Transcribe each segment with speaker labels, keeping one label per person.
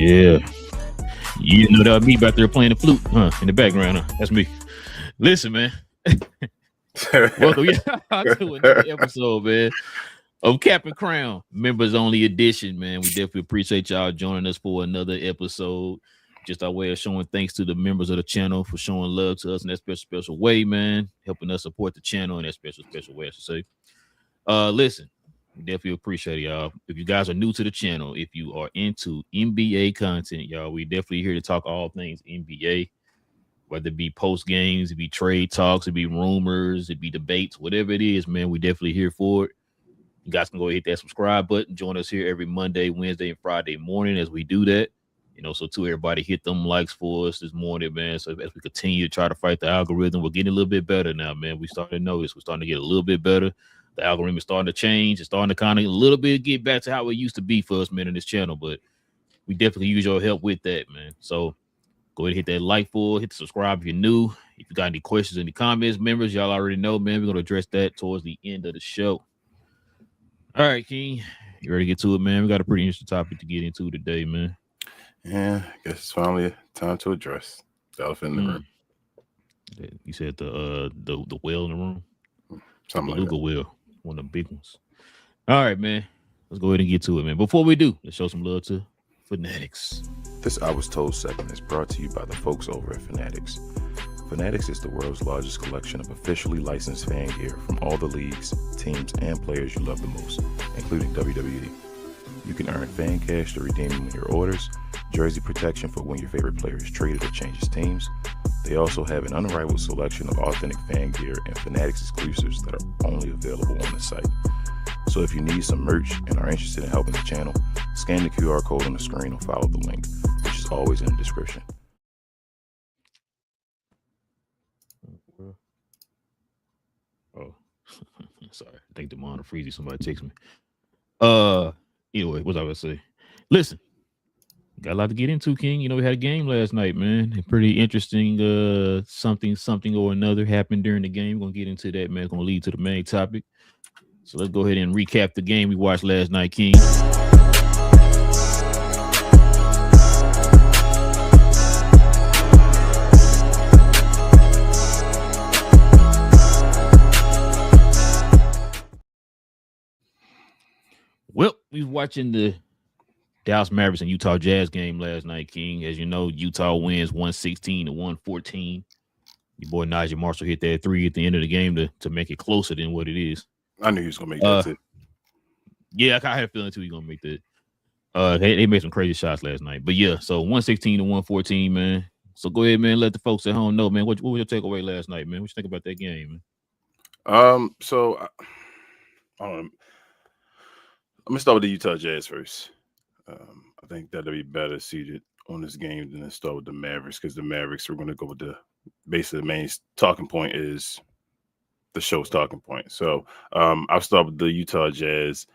Speaker 1: Yeah. You know that was me back there playing the flute, in the background. That's me. Listen, man. Welcome to another episode, man, of Cap and Crown, members only edition, man. We definitely appreciate y'all joining us for another episode. Just our way of showing thanks to the members of the channel for showing love to us in that special way, man. Helping us support the channel in that special way, I should say. Listen, we definitely appreciate it, y'all. If you guys are new to the channel, if you are into NBA content, y'all, we definitely here to talk all things NBA. Whether it be post games, it be trade talks, it be rumors, it be debates, whatever it is, man, we definitely here for it. You guys can go hit that subscribe button. Join us here every Monday, Wednesday, and Friday morning as we do that. So to everybody, hit them likes for us this morning, man. So as we continue to try to fight the algorithm, we're getting a little bit better now, man. We starting to notice we're starting to get a little bit better. The algorithm is starting to change. It's starting to kind of a little bit get back to how it used to be for us, man, in this channel. But we definitely use your help with that, man. So go ahead and hit that like for, hit the subscribe if you're new. If you got any questions in the comments, members, y'all already know, man. We're going to address that towards the end of the show. All right, King. You ready to get to it, man? We got a pretty interesting topic to get into today, man.
Speaker 2: Yeah, I guess it's finally time to address the elephant in the room.
Speaker 1: You said the whale in the room?
Speaker 2: Something
Speaker 1: the
Speaker 2: like
Speaker 1: beluga whale, one of the big ones. All right, man. Let's go ahead and get to it, man. Before we do, let's show some love to Fanatics.
Speaker 2: This I Was Told segment is brought to you by the folks over at Fanatics. Fanatics is the world's largest collection of officially licensed fan gear from all the leagues, teams, and players you love the most, including WWE. You can earn fan cash to redeem when your orders, jersey protection for when your favorite player is traded or changes teams. They also have an unrivaled selection of authentic fan gear and Fanatics exclusives that are only available on the site. So if you need some merch and are interested in helping the channel, scan the QR code on the screen or follow the link, which is always in the description.
Speaker 1: Oh, sorry. I think the monitor freezing. Somebody text me. Anyway, what was I going to say? Listen, got a lot to get into, King. We had a game last night, man. Pretty interesting. Something or another happened during the game. We're gonna get into that, man. It's gonna lead to the main topic. So let's go ahead and recap the game we watched last night, King. Well, we was watching the Dallas Mavericks and Utah Jazz game last night, King. As you know, Utah wins 116-114. Your boy Najee Marshall hit that three at the end of the game to make it closer than what it is.
Speaker 2: I knew he was gonna make that too.
Speaker 1: Yeah, I had a feeling too he's gonna make that. They made some crazy shots last night. But yeah, so 116-114, man. So go ahead, man. Let the folks at home know, man. What was your takeaway last night, man? What you think about that game,
Speaker 2: man? So I don't know. I'm gonna start with the Utah Jazz first. I think that'll be better suited on this game than to start with the Mavericks, because the Mavericks are going to go with basically the main talking point is the show's talking point. So I'll start with the Utah Jazz.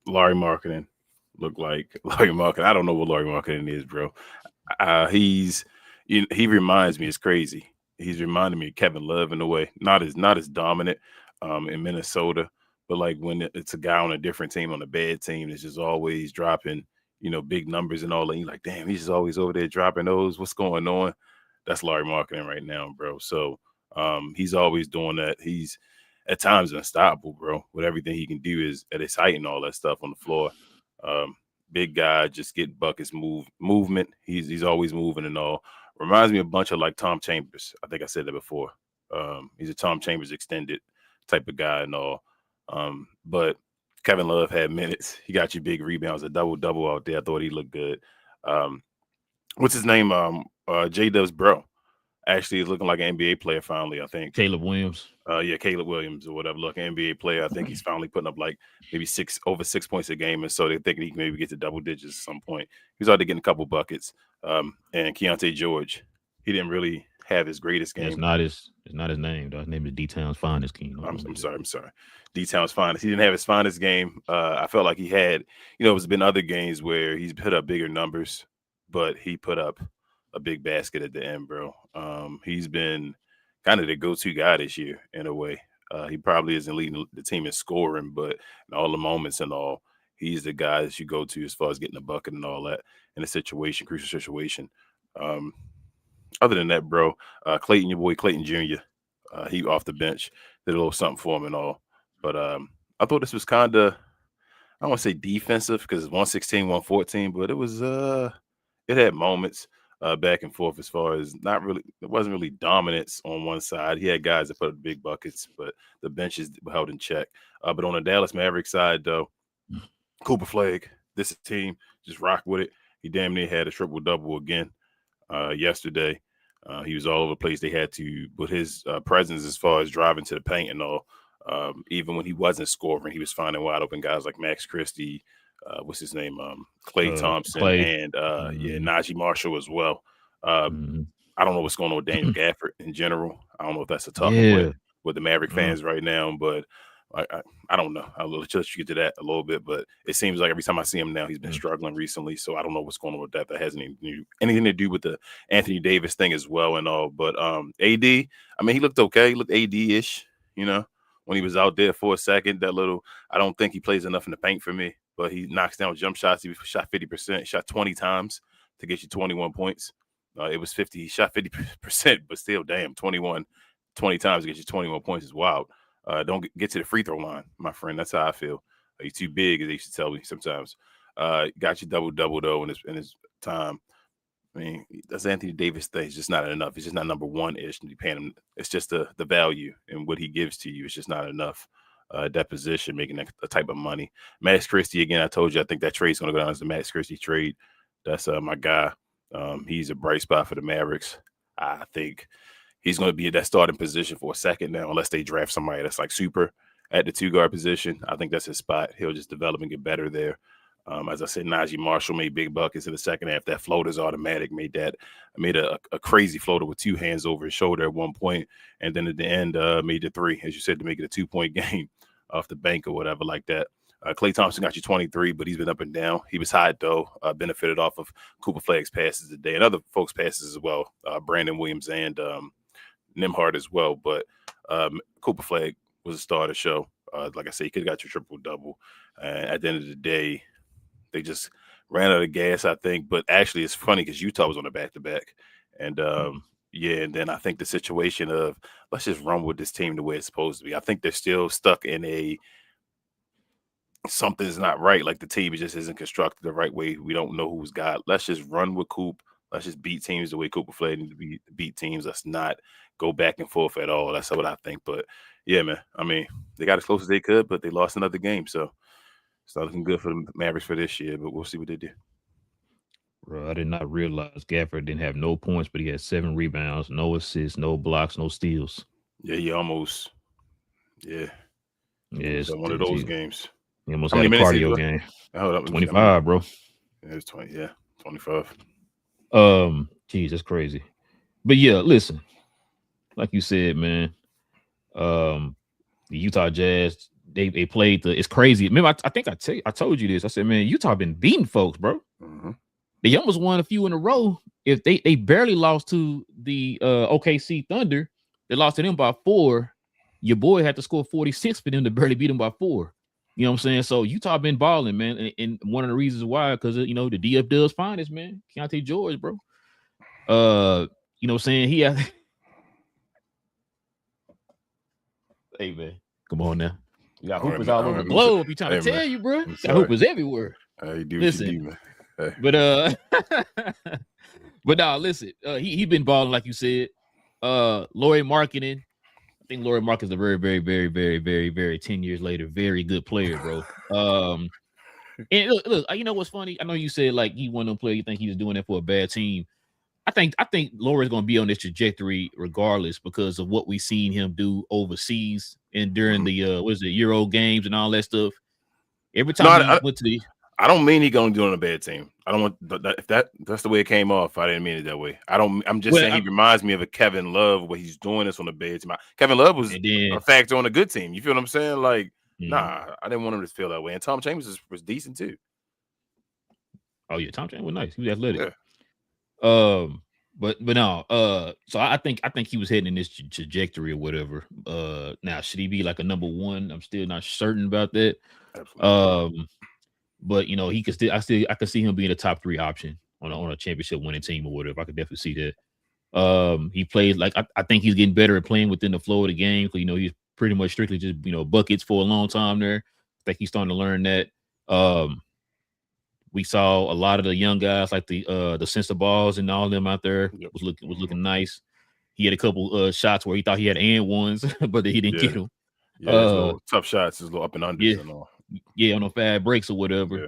Speaker 2: Larry Marketing looked like Larry Marketing. I don't know what Larry Marketing is, bro. He reminds me, it's crazy. He's reminding me of Kevin Love in a way. Not as dominant in Minnesota. But like when it's a guy on a different team, on a bad team, that's just always dropping, big numbers and all that. You're like, damn, he's just always over there dropping those. What's going on? That's Larry Marketing right now, bro. So he's always doing that. He's at times unstoppable, bro. With everything he can do is at his height and all that stuff on the floor. Big guy, just get buckets, movement. He's always moving and all. Reminds me a bunch of like Tom Chambers. I think I said that before. He's a Tom Chambers extended type of guy and all. But Kevin Love had minutes. He got you big rebounds, a double out there. I thought he looked good. What's his name? J Dub's bro. Actually, is looking like an NBA player finally, I think.
Speaker 1: Caleb Williams.
Speaker 2: Yeah, Caleb Williams or whatever. Look, NBA player. I think he's finally putting up like maybe over 6 points a game. And so they're thinking he can maybe get to double digits at some point. He's already getting a couple buckets. And Keontae George, he didn't really have his greatest game.
Speaker 1: It's not his name, though. His name is D-Town's finest, King.
Speaker 2: I'm sorry. D-Town's finest. He didn't have his finest game. I felt like he had, there's been other games where he's put up bigger numbers, but he put up a big basket at the end, bro. He's been kind of the go-to guy this year in a way. He probably isn't leading the team in scoring, but in all the moments and all, he's the guy that you go to as far as getting a bucket and all that in a situation, crucial situation. Other than that, bro, Clayton, your boy Clayton Jr., he off the bench, did a little something for him and all. But I thought this was kind of, I don't want to say defensive because it's 116, 114, but it was it had moments back and forth as far as not really, it wasn't really dominance on one side. He had guys that put up big buckets, but the benches were held in check. But on the Dallas Mavericks side, though, Cooper Flag, this team just rock with it. He damn near had a triple double again yesterday. He was all over the place. They had to put his presence as far as driving to the paint and all. Even when he wasn't scoring, he was finding wide open guys like Max Christie, what's his name, Klay Thompson, and Najee Marshall as well. I don't know what's going on with Daniel Gafford in general. I don't know if that's a tough one with the Maverick fans right now, but I don't know. I'll let you get to that a little bit, but it seems like every time I see him now, he's been struggling recently. So I don't know what's going on with that. That hasn't anything to do with the Anthony Davis thing as well and all. But AD, I mean, he looked okay. He looked AD-ish, you know, when he was out there for a second. I don't think he plays enough in the paint for me, but he knocks down jump shots. He shot 50%, shot 20 times to get you 21 points. It was 50. He shot 50%, but still, damn, 20 times to get you 21 points is wild. Don't get to the free throw line, my friend. That's how I feel. He's too big, as they used to tell me sometimes. Got you double though in his time. I mean, that's Anthony Davis thing. It's just not enough. It's just not number one-ish. And you paying him. It's just the value and what he gives to you. It's just not enough. That position, making that type of money. Max Christie, again, I told you, I think that trade's going to go down as the Max Christie trade. That's my guy. He's a bright spot for the Mavericks. I think he's going to be at that starting position for a second now, unless they draft somebody that's like super at the 2-guard position. I think that's his spot. He'll just develop and get better there. As I said, Najee Marshall made big buckets in the second half. That floater's automatic. Made a crazy floater with 2 hands over his shoulder at one point, and then at the end made the 3, as you said, to make it a 2-point game off the bank or whatever like that. Klay Thompson got you 23, but he's been up and down. He was hot, though, benefited off of Cooper Flag's passes today and other folks' passes as well, Brandon Williams and Nimhard as well. But Cooper Flag was a star of the show. Like I said, he could have got your triple-double. At the end of the day, they just ran out of gas, I think. But actually, it's funny because Utah was on a back-to-back. And, and then I think the situation of let's just run with this team the way it's supposed to be. I think they're still stuck in something's not right. Like the team just isn't constructed the right way. We don't know who's got. Let's just run with Coop. Let's just beat teams the way Cooper Flag needs to beat teams. Let's not go back and forth at all. That's what I think. But, yeah, man, I mean, they got as close as they could, but they lost another game. So it's not looking good for the Mavericks for this year, but we'll see what they do.
Speaker 1: Bro, I did not realize Gafford didn't have no points, but he had 7 rebounds, no assists, no blocks, no steals.
Speaker 2: Yeah, he almost
Speaker 1: it's
Speaker 2: one of those games.
Speaker 1: He almost had a cardio game.
Speaker 2: Hold up,
Speaker 1: 25, bro.
Speaker 2: Yeah, it's 20. Yeah, 25.
Speaker 1: Geez, that's crazy. But yeah, listen, like you said, man, the Utah Jazz, they played it's crazy. Remember, I think I told you this. I said, man, Utah been beating folks, bro. They almost won a few in a row. If they barely lost to the OKC Thunder, they lost to them by 4. Your boy had to score 46 for them to barely beat them by 4. You know what I'm saying? So Utah been balling, man. And one of the reasons why, because the DF does finest, man. Keontae George, bro. You know what I'm saying? He has. Hey, man, come on now. You got hoopers all over the globe. You trying to tell you, bro? You got hoopers everywhere.
Speaker 2: You do what you do, man. Hey.
Speaker 1: But no, listen. He been balling, like you said. Lauri Markkanen. I think Lauri Markkanen's a very, very, very, very, very, very 10 years later, very good player, bro. And look, you know what's funny? I know you said like he one of them players. You think he was doing that for a bad team. I think Lauri's going to be on this trajectory regardless because of what we've seen him do overseas and during the Euro games and all that stuff. Every time he went to the.
Speaker 2: I don't mean he's going to do it on a bad team. I don't want if that's the way it came off. I didn't mean it that way. I'm just saying he reminds me of a Kevin Love where he's doing this on the bad team. Kevin Love was a factor on a good team. You feel what I'm saying? Like, nah, I didn't want him to feel that way. And Tom Chambers was decent too.
Speaker 1: Oh yeah, Tom Chambers was nice. He was athletic. Yeah. But no. So I think he was heading in this trajectory or whatever. Now should he be like a number 1? I'm still not certain about that.
Speaker 2: Absolutely.
Speaker 1: but he could still. I could see him being a top 3 option on a championship winning team or whatever. I could definitely see that. He plays like I think he's getting better at playing within the flow of the game. So, he's pretty much strictly just buckets for a long time there. I think he's starting to learn that. We saw a lot of the young guys like the sensor balls and all of them out there was looking nice. He had a couple shots where he thought he had and ones, but he didn't get them.
Speaker 2: Yeah, his little tough shots, his little up and unders and all.
Speaker 1: Yeah, on the fast breaks or whatever.
Speaker 2: Yeah.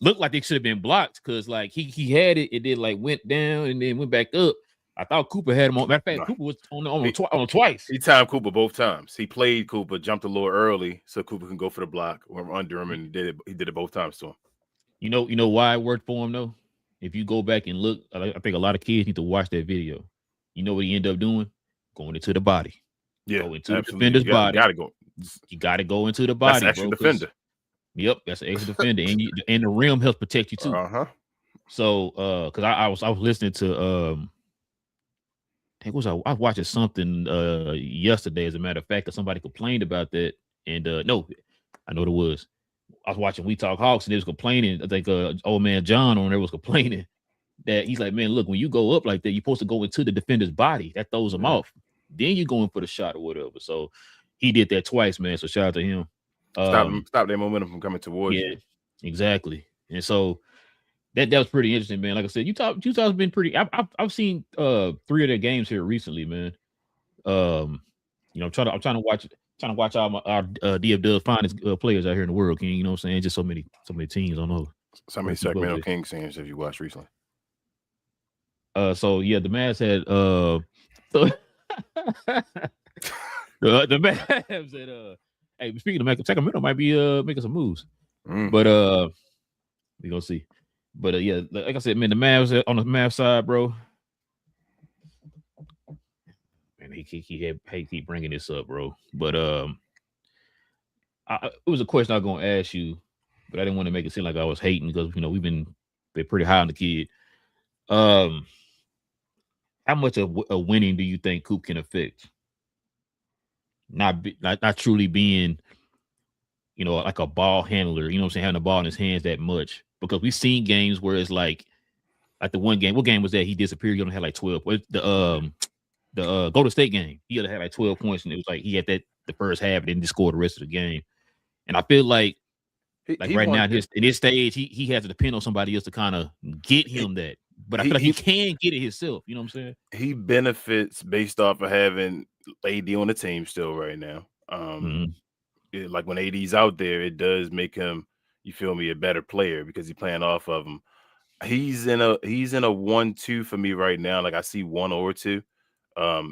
Speaker 1: Looked like they should have been blocked because like he had it, then like went down and then went back up. I thought Cooper had him on. Matter of fact, Cooper was on twice.
Speaker 2: He timed Cooper both times. He played Cooper, jumped a little early so Cooper can go for the block or under him, and he did it both times to him.
Speaker 1: You know why it worked for him though? If you go back and look, I think a lot of kids need to watch that video. You know what he ended up doing? Going into the body.
Speaker 2: Yeah,
Speaker 1: go into the defender's body. You got to go into the body.
Speaker 2: That's an extra defender.
Speaker 1: Yep, that's an extra defender, and the rim helps protect you too. So, because I was listening to I was watching something yesterday, as a matter of fact, that somebody complained about that, and no, I know what it was. I was watching We Talk Hawks, and they was complaining. I think old man John on there was complaining that he's like, man, look, when you go up like that, you're supposed to go into the defender's body. That throws him off. Then you're going for the shot or whatever. So he did that twice, man. So shout out to him.
Speaker 2: Stop their momentum from coming towards you.
Speaker 1: Exactly. And so that was pretty interesting, man. Like I said, Utah's been pretty. I've seen 3 of their games here recently, man. I'm trying to watch our DFW finest players out here in the world, King. You know what I'm saying? Just so many teams. I don't know.
Speaker 2: So many Sacramento Kings games have you watched recently?
Speaker 1: So yeah, the Mavs had the Mavs had hey, speaking of Sacramento might be making some moves. But we gonna see. But yeah, like I said, man, the Mavs on the Mavs side, bro. And he keep bringing this up, bro. But it was a question I was gonna ask you, but I didn't want to make it seem like I was hating because we've been pretty high on the kid. How much of a winning do you think Coop can affect? Not truly being, like a ball handler. You know what I'm saying? Having the ball in his hands that much, because we've seen games where it's like the one game. What game was that? He disappeared. He only had like 12. The Golden State game. He only had like 12 points, and it was like he had that the first half, and then just scored the rest of the game. And I feel like right now in his stage, he has to depend on somebody else to kind of get him that. But I feel like he can get it himself. You know what I'm saying?
Speaker 2: He benefits based off of having AD on the team still right now. Like when AD's out there, it does make him, you feel me, a better player because he's playing off of him. He's in a 1-2 for me right now. Like I see 1 or 2.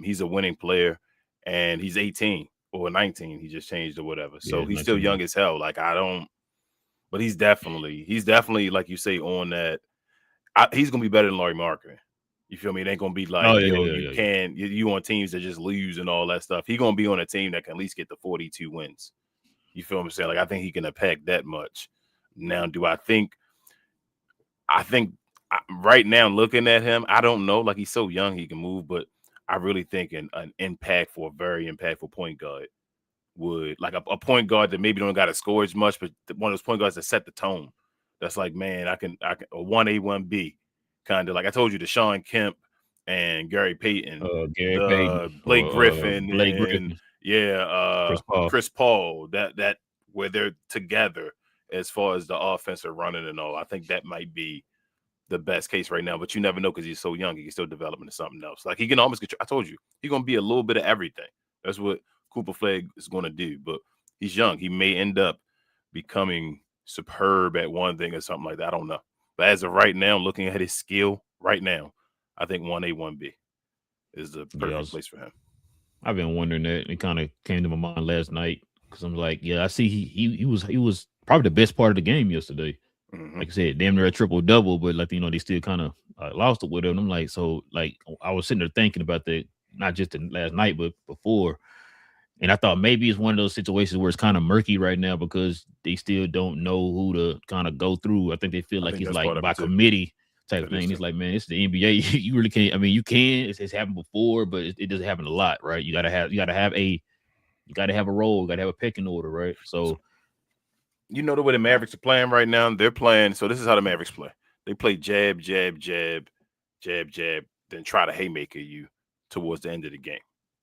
Speaker 2: He's a winning player, and he's 18 or 19. He just changed or whatever. So he's still young as hell. Like but he's definitely like you say on that. He's gonna be better than Larry Marketing. You feel me? It ain't gonna be like you on teams that just lose and all that stuff. He's gonna be on a team that can at least get the 42 wins. You feel what I'm saying? Like I think he can impact that much. Now, do I think right now looking at him, I don't know. Like he's so young, he can move, but I really think an impactful, very impactful point guard would like a point guard that maybe don't got to score as much, but one of those point guards that set the tone. That's like, man, I can a 1A, 1B kind of like I told you, the Sean Kemp and Gary Payton, Blake Griffin, Chris Paul, that where they're together as far as the offensive running and all. I think that might be the best case right now, but you never know because he's so young. He can still develop into something else. Like he can almost get. I told you, he's gonna be a little bit of everything. That's what Cooper Flag is gonna do. But he's young. He may end up becoming superb at one thing or something like that. I don't know. But as of right now, looking at his skill right now, I think 1A, 1B is the perfect place for him.
Speaker 1: I've been wondering that. It kind of came to my mind last night because I'm like, I see he was probably the best part of the game yesterday. Like I said, damn near a triple-double, but like they still kind of lost it with him. I'm like, so like I was sitting there thinking about that, not just last night, but before. And I thought maybe it's one of those situations where it's kind of murky right now because they still don't know who to kind of go through. I think they feel like it's like by committee type thing. It's like, man, it's the NBA. You really can't. I mean, you can. It's happened before, but it doesn't happen a lot, right? You gotta have a role. You gotta have a pecking order, right? So
Speaker 2: You know the way the Mavericks are playing right now? They're playing. So this is how the Mavericks play. They play jab, jab, jab, jab, jab, then try to haymaker you towards the end of the game,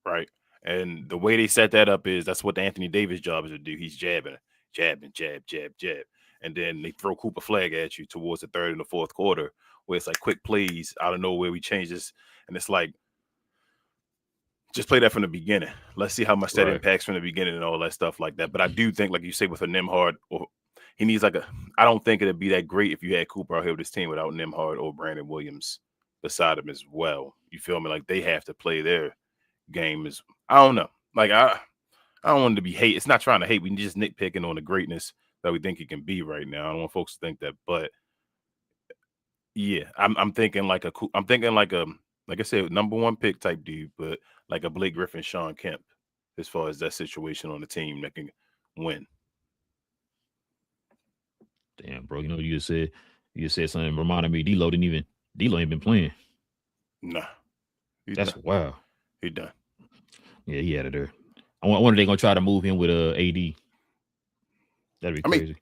Speaker 2: right? And the way they set that up is that's what the Anthony Davis job is to do. He's jabbing, jabbing, jab, jab, jab. And then they throw Cooper Flag at you towards the third and the fourth quarter, where it's like quick plays out of nowhere. We change this. And it's like, just play that from the beginning. Let's see how much that impacts from the beginning and all that stuff like that. But I do think, like you say, with a Nembhard, or he needs like a. I don't think it'd be that great if you had Cooper out here with this team without Nembhard or Brandon Williams beside him as well. You feel me? Like they have to play their game as. I don't know. Like I don't want it to be hate. It's not trying to hate. We just nitpicking on the greatness that we think he can be right now. I don't want folks to think that, but yeah, I'm thinking like a. I'm thinking like a. Like I said, number one pick type dude, but like a Blake Griffin, Sean Kemp, as far as that situation on the team that can win.
Speaker 1: Damn, bro. You know what you said something reminded me. D'Lo ain't been playing.
Speaker 2: Nah.
Speaker 1: That's wow.
Speaker 2: He done.
Speaker 1: Yeah, he had it there. I wonder they're gonna try to move him with AD. That'd be crazy.
Speaker 2: I mean,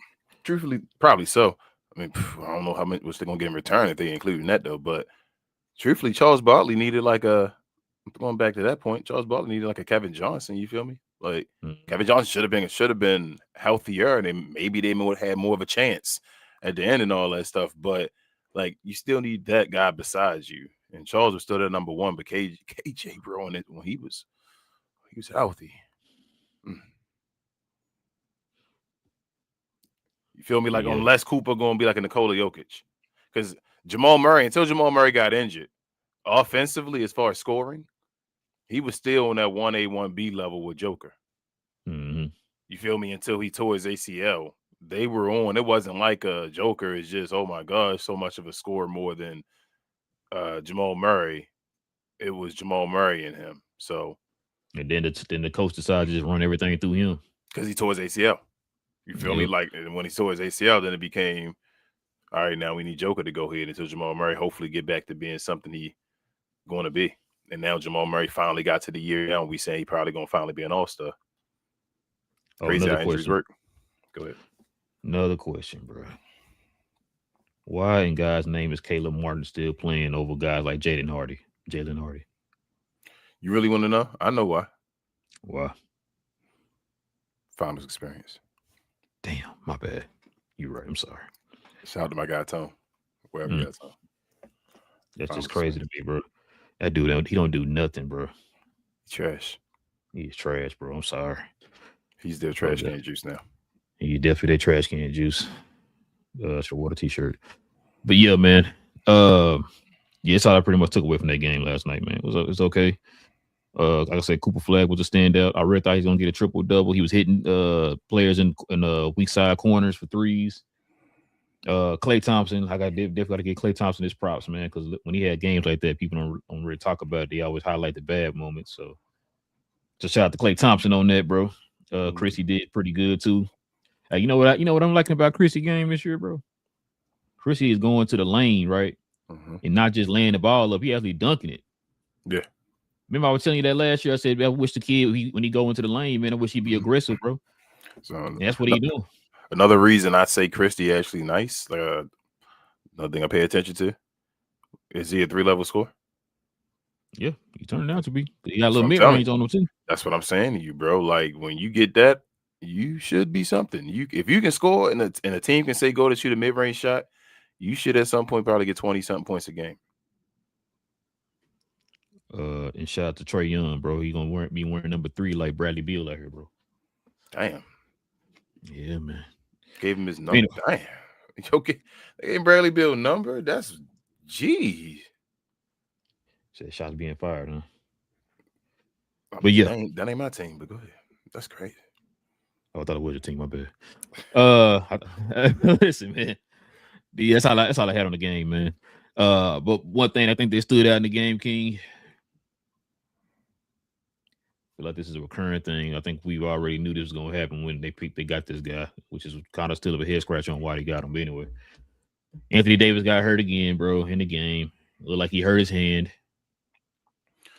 Speaker 2: truthfully, probably so. I mean, I don't know how much they're gonna get in return if they include that though, but truthfully, Charles Barkley needed like a. Going back to that point, Charles Barkley needed like a Kevin Johnson. You feel me? Like Kevin Johnson should have been healthier, and maybe they would have had more of a chance at the end and all that stuff. But like, you still need that guy besides you. And Charles was still their number one, but KJ, bro, on it when he was healthy. You feel me? Like unless Cooper gonna be like a Nikola Jokic, because Jamal Murray, until Jamal Murray got injured, offensively as far as scoring, he was still on that 1A, 1B level with Joker.
Speaker 1: Mm-hmm.
Speaker 2: You feel me? Until he tore his ACL. They were on. It wasn't like a Joker is just, oh my gosh, so much of a score more than Jamal Murray. It was Jamal Murray and him. So,
Speaker 1: and then the coach decided to just run everything through him
Speaker 2: because he tore his ACL. You feel me? Like when he tore his ACL, then it became, all right, now we need Joker to go ahead until Jamal Murray hopefully get back to being something he going to be. And now Jamal Murray finally got to the year now, and we say he probably going to finally be an all-star. Crazy how injuries work. Go ahead.
Speaker 1: Another question, bro. Why in God's name is Caleb Martin still playing over guys like Jalen Hardy?
Speaker 2: You really want to know? I know why.
Speaker 1: Why?
Speaker 2: Finals experience.
Speaker 1: Damn, my bad. You're right. I'm sorry.
Speaker 2: Shout out to my guy Tone. Wherever you got Tone.
Speaker 1: That's just crazy to me, bro. That dude, he don't do nothing, bro.
Speaker 2: Trash.
Speaker 1: He's trash, bro. I'm sorry.
Speaker 2: He's their trash can juice now.
Speaker 1: He's definitely their trash can juice. It's a water t-shirt. But yeah, man. Yeah, that's all I pretty much took away from that game last night, man. It was okay. Like I said, Cooper Flag was a standout. I really thought he was gonna get a triple-double. He was hitting players in weak side corners for threes. Klay Thompson, like I definitely got to give Klay Thompson his props, man, because when he had games like that, people don't really talk about it. They always highlight the bad moments. So just shout out to Klay Thompson on that, bro. Chrissy did pretty good too. You know what I'm liking about Chrissy game this year, bro? Chrissy is going to the lane, right? And not just laying the ball up, he actually dunking it.
Speaker 2: Yeah.
Speaker 1: Remember I was telling you that last year? I said I wish the kid when he go into the lane, man, I wish he'd be aggressive, bro. So and that's what he doing.
Speaker 2: Another reason I say Christie actually nice, another thing I pay attention to, is he a 3-level score?
Speaker 1: Yeah, he turned out to be. He got a little mid-range on him too.
Speaker 2: That's what I'm saying to you, bro. Like when you get that, you should be something. If you can score and a team can say go to shoot a mid-range shot, you should at some point probably get 20-something points a game.
Speaker 1: And shout out to Trae Young, bro. He gonna be wearing number 3 like Bradley Beal out here, bro.
Speaker 2: Damn.
Speaker 1: Yeah, man.
Speaker 2: Gave him his number. Damn. Okay. They gave Bradley Beal number. That's geez.
Speaker 1: Said shots being fired, huh?
Speaker 2: But yeah, that ain't my team. But go ahead. That's crazy.
Speaker 1: Oh, I thought it was your team. My bad. Listen, man. That's all I had on the game, man. But one thing I think they stood out in the game, King. I feel like this is a recurring thing. I think we already knew this was gonna happen when they got this guy, which is kind of still of a head scratch on why they got him. But anyway, Anthony Davis got hurt again, bro, in the game. Looked like he hurt his hand.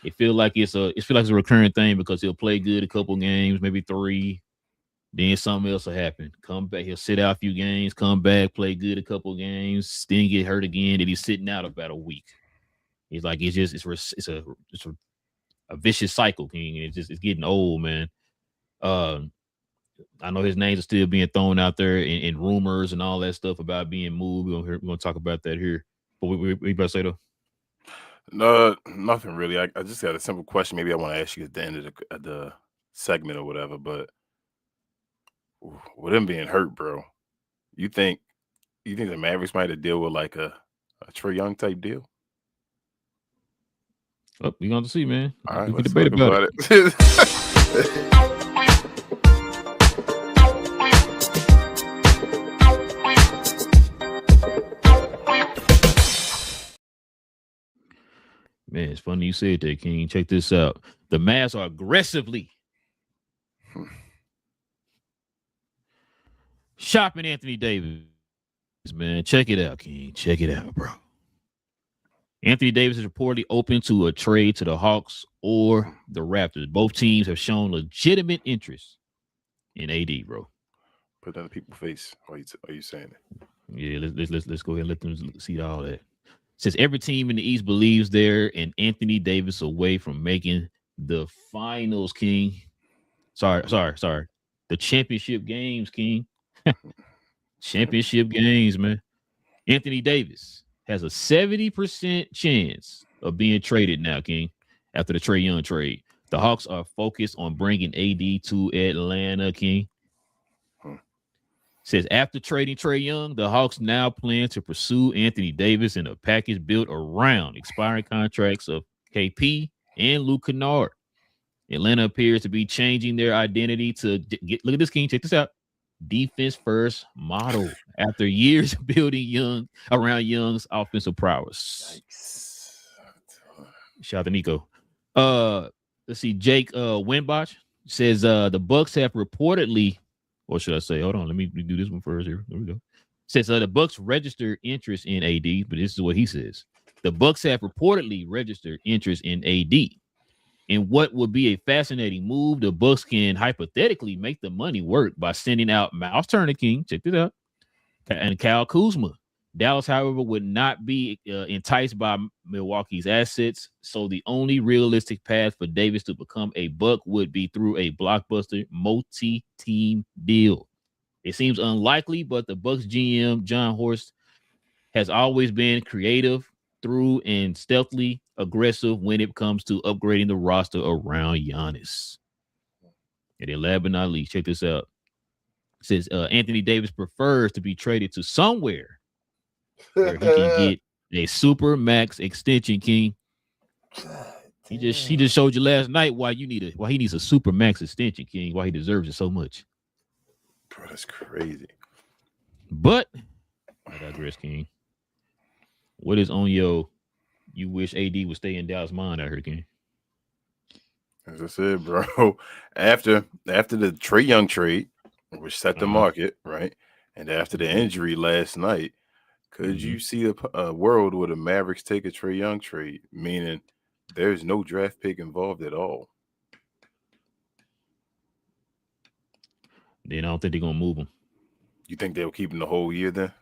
Speaker 1: It feels like it's a recurring thing because he'll play good a couple games, maybe 3, Then something else will happen. Come back, he'll sit out a few games, come back, play good a couple games, then get hurt again, and he's sitting out about a week. He's like, it's a vicious cycle, King. It's getting old, man. I know his names are still being thrown out there in rumors and all that stuff about being moved. We're gonna talk about that here. But we better say though.
Speaker 2: No, nothing really. I just got a simple question. Maybe I want to ask you at the end of the segment or whatever. But with him being hurt, bro, you think the Mavericks might have deal with like a Trae Young type deal?
Speaker 1: Oh, we going to see, man.
Speaker 2: All right,
Speaker 1: we can
Speaker 2: let's
Speaker 1: debate
Speaker 2: talk
Speaker 1: about
Speaker 2: it.
Speaker 1: Man, it's funny you said that, King. Check this out. The Mavs are aggressively shopping Anthony Davis, man. Check it out, King. Check it out, bro. Anthony Davis is reportedly open to a trade to the Hawks or the Raptors. Both teams have shown legitimate interest in AD, bro.
Speaker 2: Put that in people's face. Are you saying it?
Speaker 1: Yeah, let's go ahead and let them see all that. Says every team in the East believes they're and Anthony Davis away from making the finals, King. Sorry. The championship games, King. Championship games, man. Anthony Davis has a 70% chance of being traded now, King, after the Trae Young trade. The Hawks are focused on bringing AD to Atlanta, King. Says after trading Trae Young, the Hawks now plan to pursue Anthony Davis in a package built around expiring contracts of KP and Luke Kennard. Atlanta appears to be changing their identity to get. Look at this, King. Check this out. Defense first model after years building Young around Young's offensive prowess. Yikes. Shout out to Nico. Let's see. Jake Winbosch says the Bucks have reportedly, or should I say, hold on, let me do this one first here. There we go. Says the Bucks registered interest in AD, but this is what he says. The Bucks have reportedly registered interest in AD. In what would be a fascinating move, the Bucks can hypothetically make the money work by sending out Miles Turner, King, check this out, and Kyle Kuzma. Dallas, however, would not be enticed by Milwaukee's assets, so the only realistic path for Davis to become a Buck would be through a blockbuster multi-team deal. It seems unlikely, but the Bucks GM, John Horst, has always been creative, through and stealthily aggressive when it comes to upgrading the roster around Giannis. And then last but not least, check this out. It says Anthony Davis prefers to be traded to somewhere where he can get a super max extension, King. He just showed you last night why he needs a super max extension, King, why he deserves it so much.
Speaker 2: Bro, that's crazy.
Speaker 1: But I digress, King. What is on your you wish AD would stay in Dallas mind out here, King?
Speaker 2: As I said, bro, after the Trae Young trade, which set the market, right? And after the injury last night, could you see a world where the Mavericks take a Trae Young trade, meaning there's no draft pick involved at all?
Speaker 1: Then I don't think they're going to move him.
Speaker 2: You think they'll keep him the whole year then?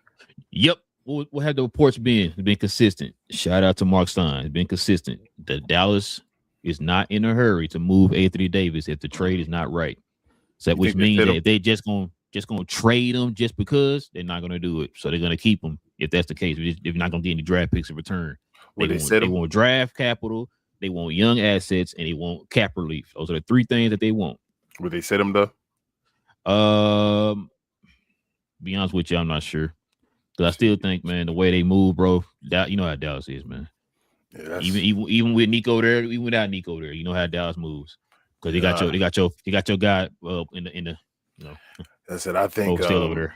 Speaker 1: Yep. What have the reports been? It's been consistent. Shout out to Mark Stein. It's been consistent. The Dallas is not in a hurry to move Anthony Davis if the trade is not right. So which means that if they just gonna trade him just because, they're not gonna do it. So they're gonna keep him if that's the case. They're not gonna get any draft picks in return. They want draft capital, they want young assets, and they want cap relief. Those are the three things that they want.
Speaker 2: Would they set him though?
Speaker 1: Be honest with you, I'm not sure. Because I still think, man, the way they move, bro, you know how Dallas is, man. Yeah, even with Nico there, even without Nico there, you know how Dallas moves. Because they got your guy in the you know.
Speaker 2: I said I think
Speaker 1: still over there.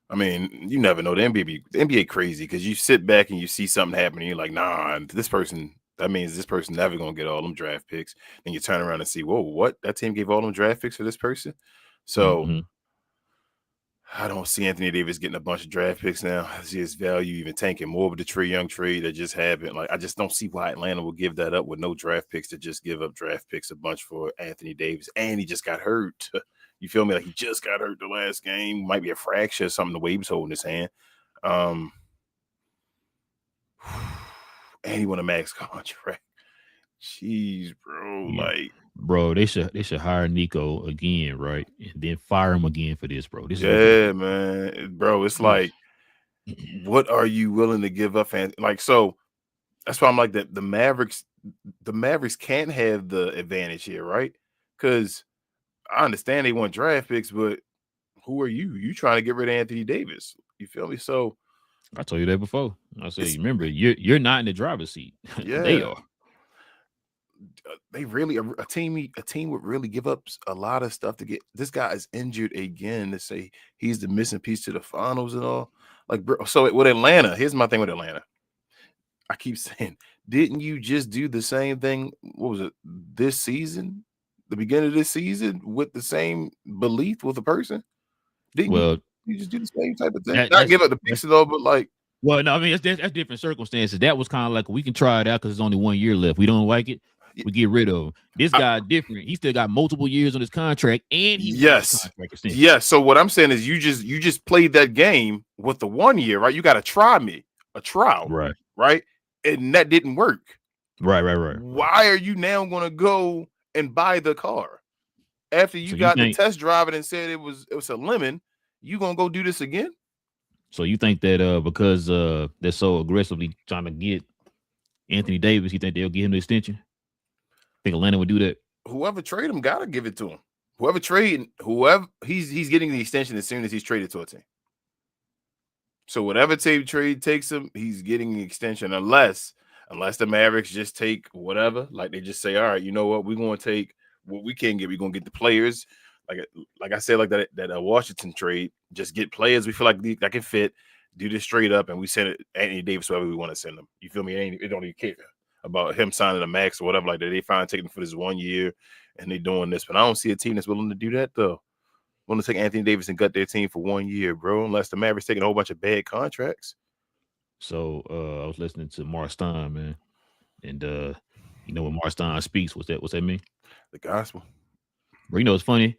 Speaker 2: I mean, you never know. The NBA crazy because you sit back and you see something happening. You're like, nah, that means this person never gonna get all them draft picks. Then you turn around and see, whoa, what? That team gave all them draft picks for this person. So I don't see Anthony Davis getting a bunch of draft picks now. I see his value even tanking more with the Trae Young trade that just happened. Like, I just don't see why Atlanta will give that up with no draft picks to just give up draft picks a bunch for Anthony Davis. And he just got hurt. You feel me? Like he just got hurt the last game. Might be a fracture or something the way he was holding his hand. And he won a max contract. Jeez, bro.
Speaker 1: Yeah.
Speaker 2: Like,
Speaker 1: bro, they should hire Nico again, right? And then fire him again for this, bro. This
Speaker 2: is man. Bro, it's like, what are you willing to give up? And like, so that's why I'm like that. The Mavericks can't have the advantage here, right? Because I understand they want draft picks, but who are you? You trying to get rid of Anthony Davis? You feel me? So
Speaker 1: I told you that before. I said, remember, you're not in the driver's seat.
Speaker 2: Yeah,
Speaker 1: they are.
Speaker 2: They really a team would really give up a lot of stuff to get this guy is injured again to say he's the missing piece to the finals and all. Like, bro, so with Atlanta, here's my thing with Atlanta. I keep saying, didn't you just do the same thing? What was it this season? The beginning of this season with the same belief with a person? Didn't you just do the same type of thing? Not give up the pieces though, but like.
Speaker 1: Well, no, I mean that's different circumstances. That was kind of like we can try it out because there's only 1 year left. We don't like it, we get rid of him. This guy different. He still got multiple years on his contract, and he contract extension.
Speaker 2: Yes. So what I'm saying is, you just played that game with the 1 year, right? You got to try a trial, right, and that didn't work,
Speaker 1: right.
Speaker 2: Why are you now going to go and buy the car after you got the test drive it and said it was a lemon? You gonna go do this again?
Speaker 1: So you think that because they're so aggressively trying to get Anthony Davis, you think they'll give him the extension? Think Atlanta would do that?
Speaker 2: Whoever trade him got to give it to him. Whoever he's getting the extension as soon as he's traded to a team. So whatever trade takes him, he's getting the extension unless the Mavericks just take whatever. Like they just say, all right, you know what? We're going to take what we can get. We're going to get the players. Like I said, like that Washington trade, just get players we feel like that can fit, do this straight up, and we send it Anthony Davis wherever we want to send him. You feel me? It don't even care about him signing a max or whatever like that. They finally taking him for this 1 year, and they doing this. But I don't see a team that's willing to do that though. Willing to take Anthony Davis and gut their team for 1 year, bro. Unless the Mavericks taking a whole bunch of bad contracts.
Speaker 1: So I was listening to Mark Stein, man, and you know when Mark Stein speaks, what's that mean?
Speaker 2: The gospel.
Speaker 1: Bro, you know it's funny.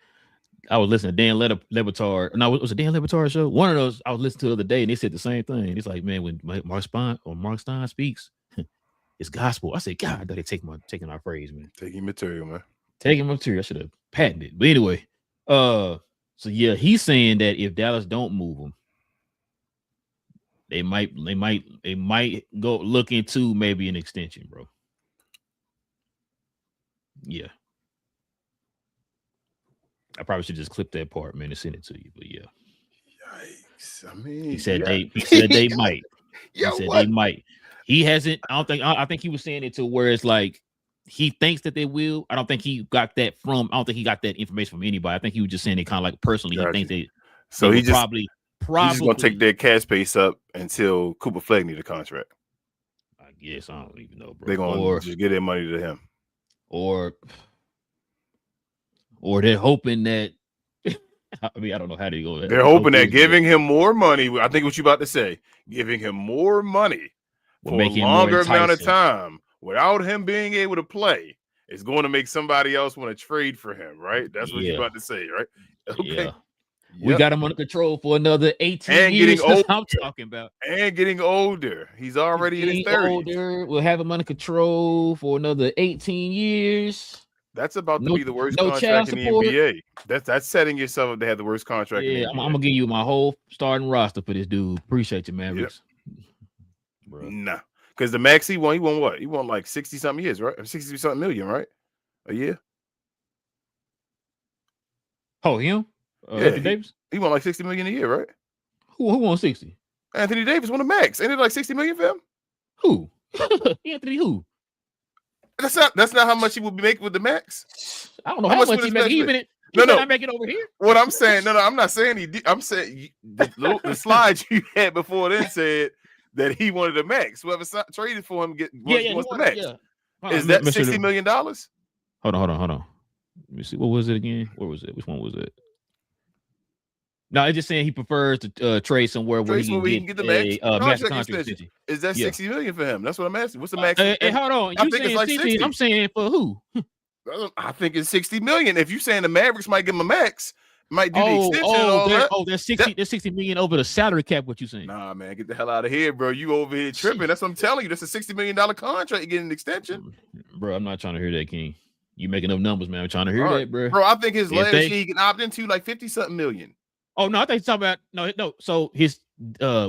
Speaker 1: I was listening to Dan Lebatard. No, it was a Dan Lebatard show. One of those I was listening to the other day, and they said the same thing. It's like, man, when Mark Stein speaks, it's gospel. I said, God, they're taking our phrase, man.
Speaker 2: Taking material, man.
Speaker 1: Taking material. I should have patented it. But anyway, so yeah, he's saying that if Dallas don't move him, they might go look into maybe an extension, bro. Yeah. I probably should just clip that part, man, and send it to you. But yeah.
Speaker 2: Yikes. I mean,
Speaker 1: he said they might. He said they might. He hasn't. I think he was saying it to where it's like he thinks that they will. I don't think he got that from. I don't think he got that information from anybody. I think he was just saying it kind of like personally. He thinks they.
Speaker 2: So
Speaker 1: he
Speaker 2: just
Speaker 1: probably
Speaker 2: he's just gonna take their cash space up until Cooper Flag need a contract.
Speaker 1: I guess I don't even know, bro.
Speaker 2: They're gonna just get their money to him,
Speaker 1: or they're hoping that. I mean, I don't know how they go.
Speaker 2: They're hoping that giving him more money. I think what you about to say, giving him more money for a longer amount of time without him being able to play is going to make somebody else want to trade for him, right? That's what you're about to say, right? Okay.
Speaker 1: Yeah. We got him under control for another 18
Speaker 2: and
Speaker 1: years.
Speaker 2: Getting older.
Speaker 1: I'm talking about.
Speaker 2: And getting older. He's already in his 30s. Older.
Speaker 1: We'll have him under control for another 18 years.
Speaker 2: That's about to be the worst contract in the NBA. That's setting yourself up to have the worst contract in the NBA.
Speaker 1: I'm gonna give you my whole starting roster for this dude. Appreciate you, man. Yep.
Speaker 2: Nah. Because the max he won what? He won like 60-something years, right? 60-something million, right? A year?
Speaker 1: Oh, him?
Speaker 2: Anthony Davis? He won like 60 million a year, right?
Speaker 1: Who won 60?
Speaker 2: Anthony Davis won a max. Ain't it like 60 million for him?
Speaker 1: Who? Anthony who?
Speaker 2: That's not how much he would be making with the max.
Speaker 1: I don't know how much he making. Not making over here.
Speaker 2: What I'm saying, no, I'm not saying he did. I'm saying the slides you had before then said that he wanted a max. Whoever traded for him wants the max. Yeah. Is that $60 million?
Speaker 1: Hold on. Let me see. What was it again? Where was it? Which one was it? No, it's just saying he prefers to trade somewhere where he can get the max contract extension.
Speaker 2: Is that $60 million for him? That's what I'm asking. What's the max?
Speaker 1: Hold on. You saying like 60? I'm saying for who?
Speaker 2: I think it's $60 million. If you're saying the Mavericks might give him a max, Might do the extension and all that.
Speaker 1: There's 60 million over the salary cap. What you saying?
Speaker 2: Nah, man, get the hell out of here, bro. You over here tripping. That's what I'm telling you. That's a $60 million contract. You getting an extension.
Speaker 1: Bro, I'm not trying to hear that, King. You making up numbers, man. I'm trying to hear that, bro.
Speaker 2: Bro, I think his last year he can opt into like 50-something million.
Speaker 1: Oh, no, I think he's talking about no. So his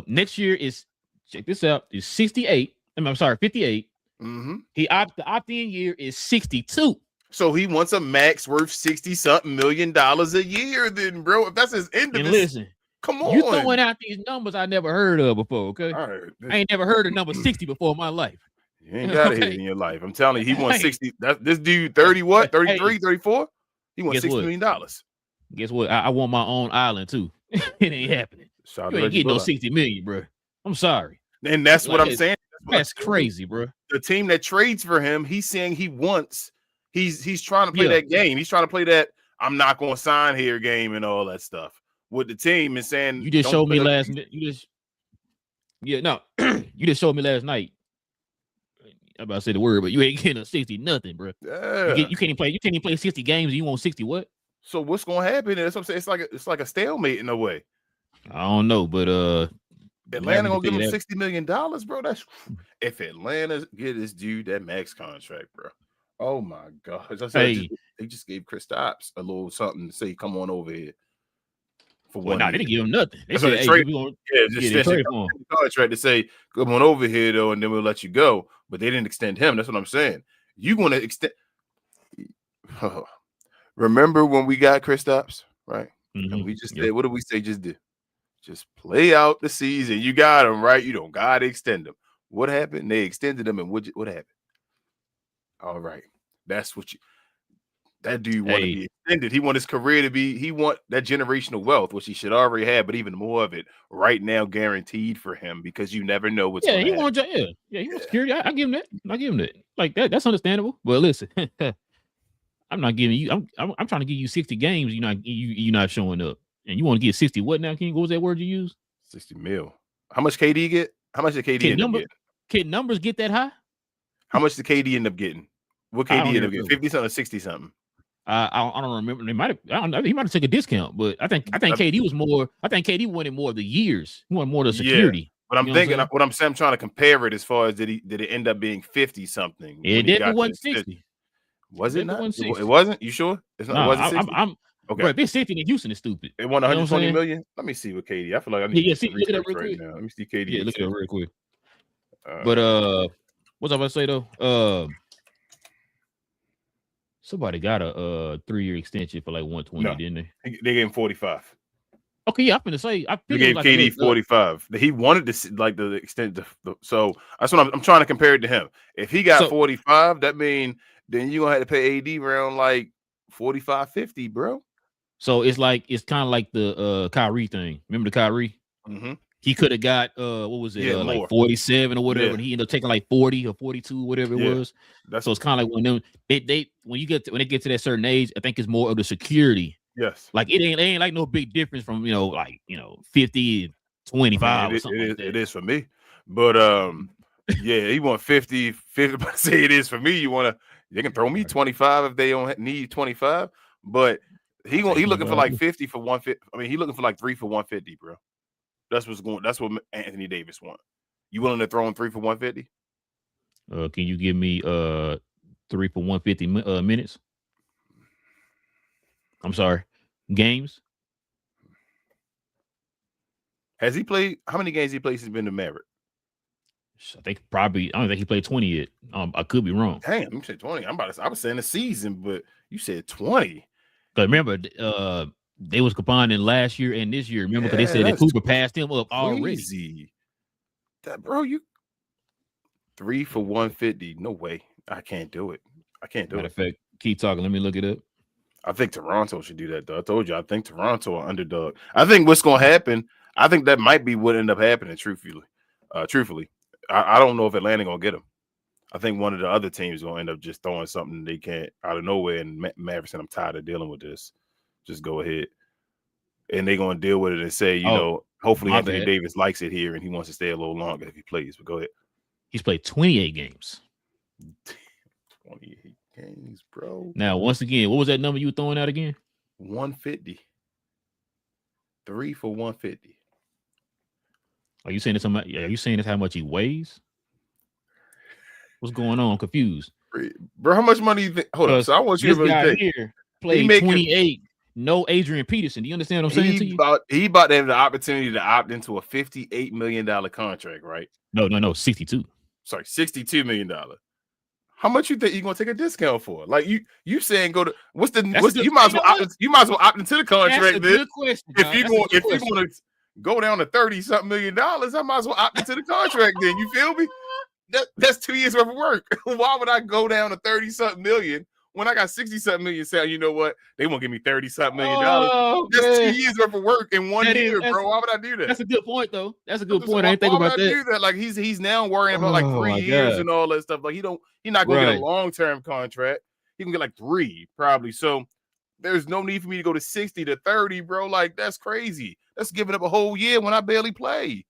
Speaker 1: next year is, check this out, is 68. I'm sorry, 58.
Speaker 2: Mm-hmm.
Speaker 1: The opt-in year is 62.
Speaker 2: So he wants a max worth $60-something million a year, then, bro. If that's his end of
Speaker 1: and
Speaker 2: his,
Speaker 1: listen,
Speaker 2: come on.
Speaker 1: You throwing out these numbers I never heard of before, okay?
Speaker 2: All right.
Speaker 1: I ain't never heard of number 60 before in my life.
Speaker 2: You ain't got to hit it in your life. I'm telling you, he wants 60. This dude, 30 what? 33, 34? He wants $60 million.
Speaker 1: Guess what? I want my own island, too. It ain't happening. You ain't getting no 60 million, bro. I'm sorry.
Speaker 2: And that's what I'm saying.
Speaker 1: That's crazy, bro.
Speaker 2: The team that trades for him, he's saying he wants. He's trying to play that game. He's trying to play that I'm not going to sign here game and all that stuff. With the team and saying
Speaker 1: you just showed me last night. You just showed me last night. I'm about to say the word, but you ain't getting a 60 nothing, bro.
Speaker 2: Yeah.
Speaker 1: You can't even play 60 games. And you want 60 what?
Speaker 2: So what's going to happen? That's what I'm saying. It's like a stalemate in a way.
Speaker 1: I don't know, but
Speaker 2: Atlanta gonna give him $60 million, bro. That's if Atlanta get this dude that max contract, bro. Oh my gosh! I said they just gave Kristaps a little something to say, "Come on over here." For
Speaker 1: well, they didn't give him nothing. They
Speaker 2: said,
Speaker 1: "Hey,
Speaker 2: just contract to say, "Come on over here, though, and then we'll let you go." But they didn't extend him. That's what I'm saying. You gonna extend? Remember when we got Kristaps, right?
Speaker 1: Mm-hmm.
Speaker 2: And we just did. What did we say? Just did. Just play out the season. You got him, right? You don't got to extend him. What happened? They extended him, and what happened? All right. That's what that dude want to be extended. He want his career to be, he want that generational wealth, which he should already have, but even more of it right now guaranteed for him because you never know what's going to happen.
Speaker 1: He wants security. I give him that. I give him that. Like that. That's understandable. But listen, I'm not giving you, I'm trying to give you 60 games. You're not showing up. And you want to get 60 what now, King? What was that word you used?
Speaker 2: 60 mil. How much KD get? How much did KD end up getting?
Speaker 1: Can numbers get that high?
Speaker 2: How much did KD end up getting? What KD end up getting? 50 something or 60 something?
Speaker 1: I don't remember. They might have. I don't know. He might have taken a discount, but I think KD was more. I think KD wanted more of the years. He wanted more of the security.
Speaker 2: Yeah, but I'm thinking what I'm saying. I'm trying to compare it as far as did it end up being 50 something?
Speaker 1: It definitely wasn't 60.
Speaker 2: Was it not? It wasn't. You sure? It's not. It wasn't 60?
Speaker 1: Okay. Bro, if it's 60 in Houston, it's stupid.
Speaker 2: It won 120 million. Let me see what KD. I feel like I need to see look at that real quick now. Let me see KD.
Speaker 1: Yeah, look at it real quick. But what's I about to say though? Somebody got a 3-year extension for like 120, didn't they?
Speaker 2: They gave him 45.
Speaker 1: Okay, yeah, I'm gonna say
Speaker 2: they gave like KD 45. He wanted to like the extent. So that's what I'm trying to compare it to him. If he got 45, that means then you're gonna have to pay AD around like 45, 50, bro.
Speaker 1: So it's kind of like the Kyrie thing. Remember the Kyrie?
Speaker 2: Mm-hmm.
Speaker 1: He could have got what was it, like 47 or whatever, and he ended up taking like 40 or 42, whatever it was. So it's kind of like when they get to that certain age, I think it's more of the security.
Speaker 2: Yes.
Speaker 1: Like it ain't like no big difference from 50 and 25 or something like that.
Speaker 2: It is for me. But yeah, he want 50. But say it is for me. They can throw me 25 if they don't need 25. But he looking for like 50 for 150. I mean, he looking for like 3 for 150, bro. That's what Anthony Davis want. You willing to throw him 3 for 150?
Speaker 1: Can you give me 3 for 150 minutes? I'm sorry, games.
Speaker 2: Has he played? How many games he played since he's been to Maverick?
Speaker 1: I think probably. I don't think he played 20 yet. I could be wrong.
Speaker 2: Damn, you said 20. I was saying the season, but you said 20.
Speaker 1: Because remember, they was combining last year and this year. Remember, because they said that Cooper passed him up already.
Speaker 2: That bro, you 3 for 150. No way. I can't do it.
Speaker 1: Matter of fact, keep talking. Let me look it up.
Speaker 2: I think Toronto should do that, though. I told you, I think Toronto are underdog. I think what's going to happen, I think that might be what ended up happening, truthfully. I don't know if Atlanta going to get them. I think one of the other teams is going to end up just throwing something they can't out of nowhere. And Mavericks said, I'm tired of dealing with this. Just go ahead. And they're going to deal with it and say, hopefully Anthony Davis likes it here and he wants to stay a little longer if he plays. But go ahead.
Speaker 1: He's played 28 games.
Speaker 2: 28 games, bro.
Speaker 1: Now, once again, what was that number you were throwing out again?
Speaker 2: 150. 3 for 150.
Speaker 1: Are you saying this how much he weighs? What's going on? I'm confused.
Speaker 2: Bro, how much money you think? Hold up. So I want you to really think.
Speaker 1: Here played 28. No Adrian Peterson. Do you understand what I'm saying to you?
Speaker 2: He about to have the opportunity to opt into a $58 million contract, right?
Speaker 1: No, 62.
Speaker 2: Sorry, $62 million. How much you think you're gonna take a discount for? Like you saying go to you might as well opt into the contract.
Speaker 1: That's a good question.
Speaker 2: If you're gonna go down to $30-something million, I might as well opt into the contract. Then you feel me? That's 2 years worth of work. Why would I go down to 30-something million when I got 60-something million? Saying, you know what, they won't give me $30-something million. That's 2 years worth of work in 1 year, bro. Why would I do that?
Speaker 1: That's a good point, though. That's a good point. I ain't think about that.
Speaker 2: Do that. Like he's now worrying about like 3 years and all that stuff. Like he's not gonna get a long-term contract. He can get like 3 probably. So there's no need for me to go to 60 to 30, bro. Like that's crazy. That's giving up a whole year when I barely play.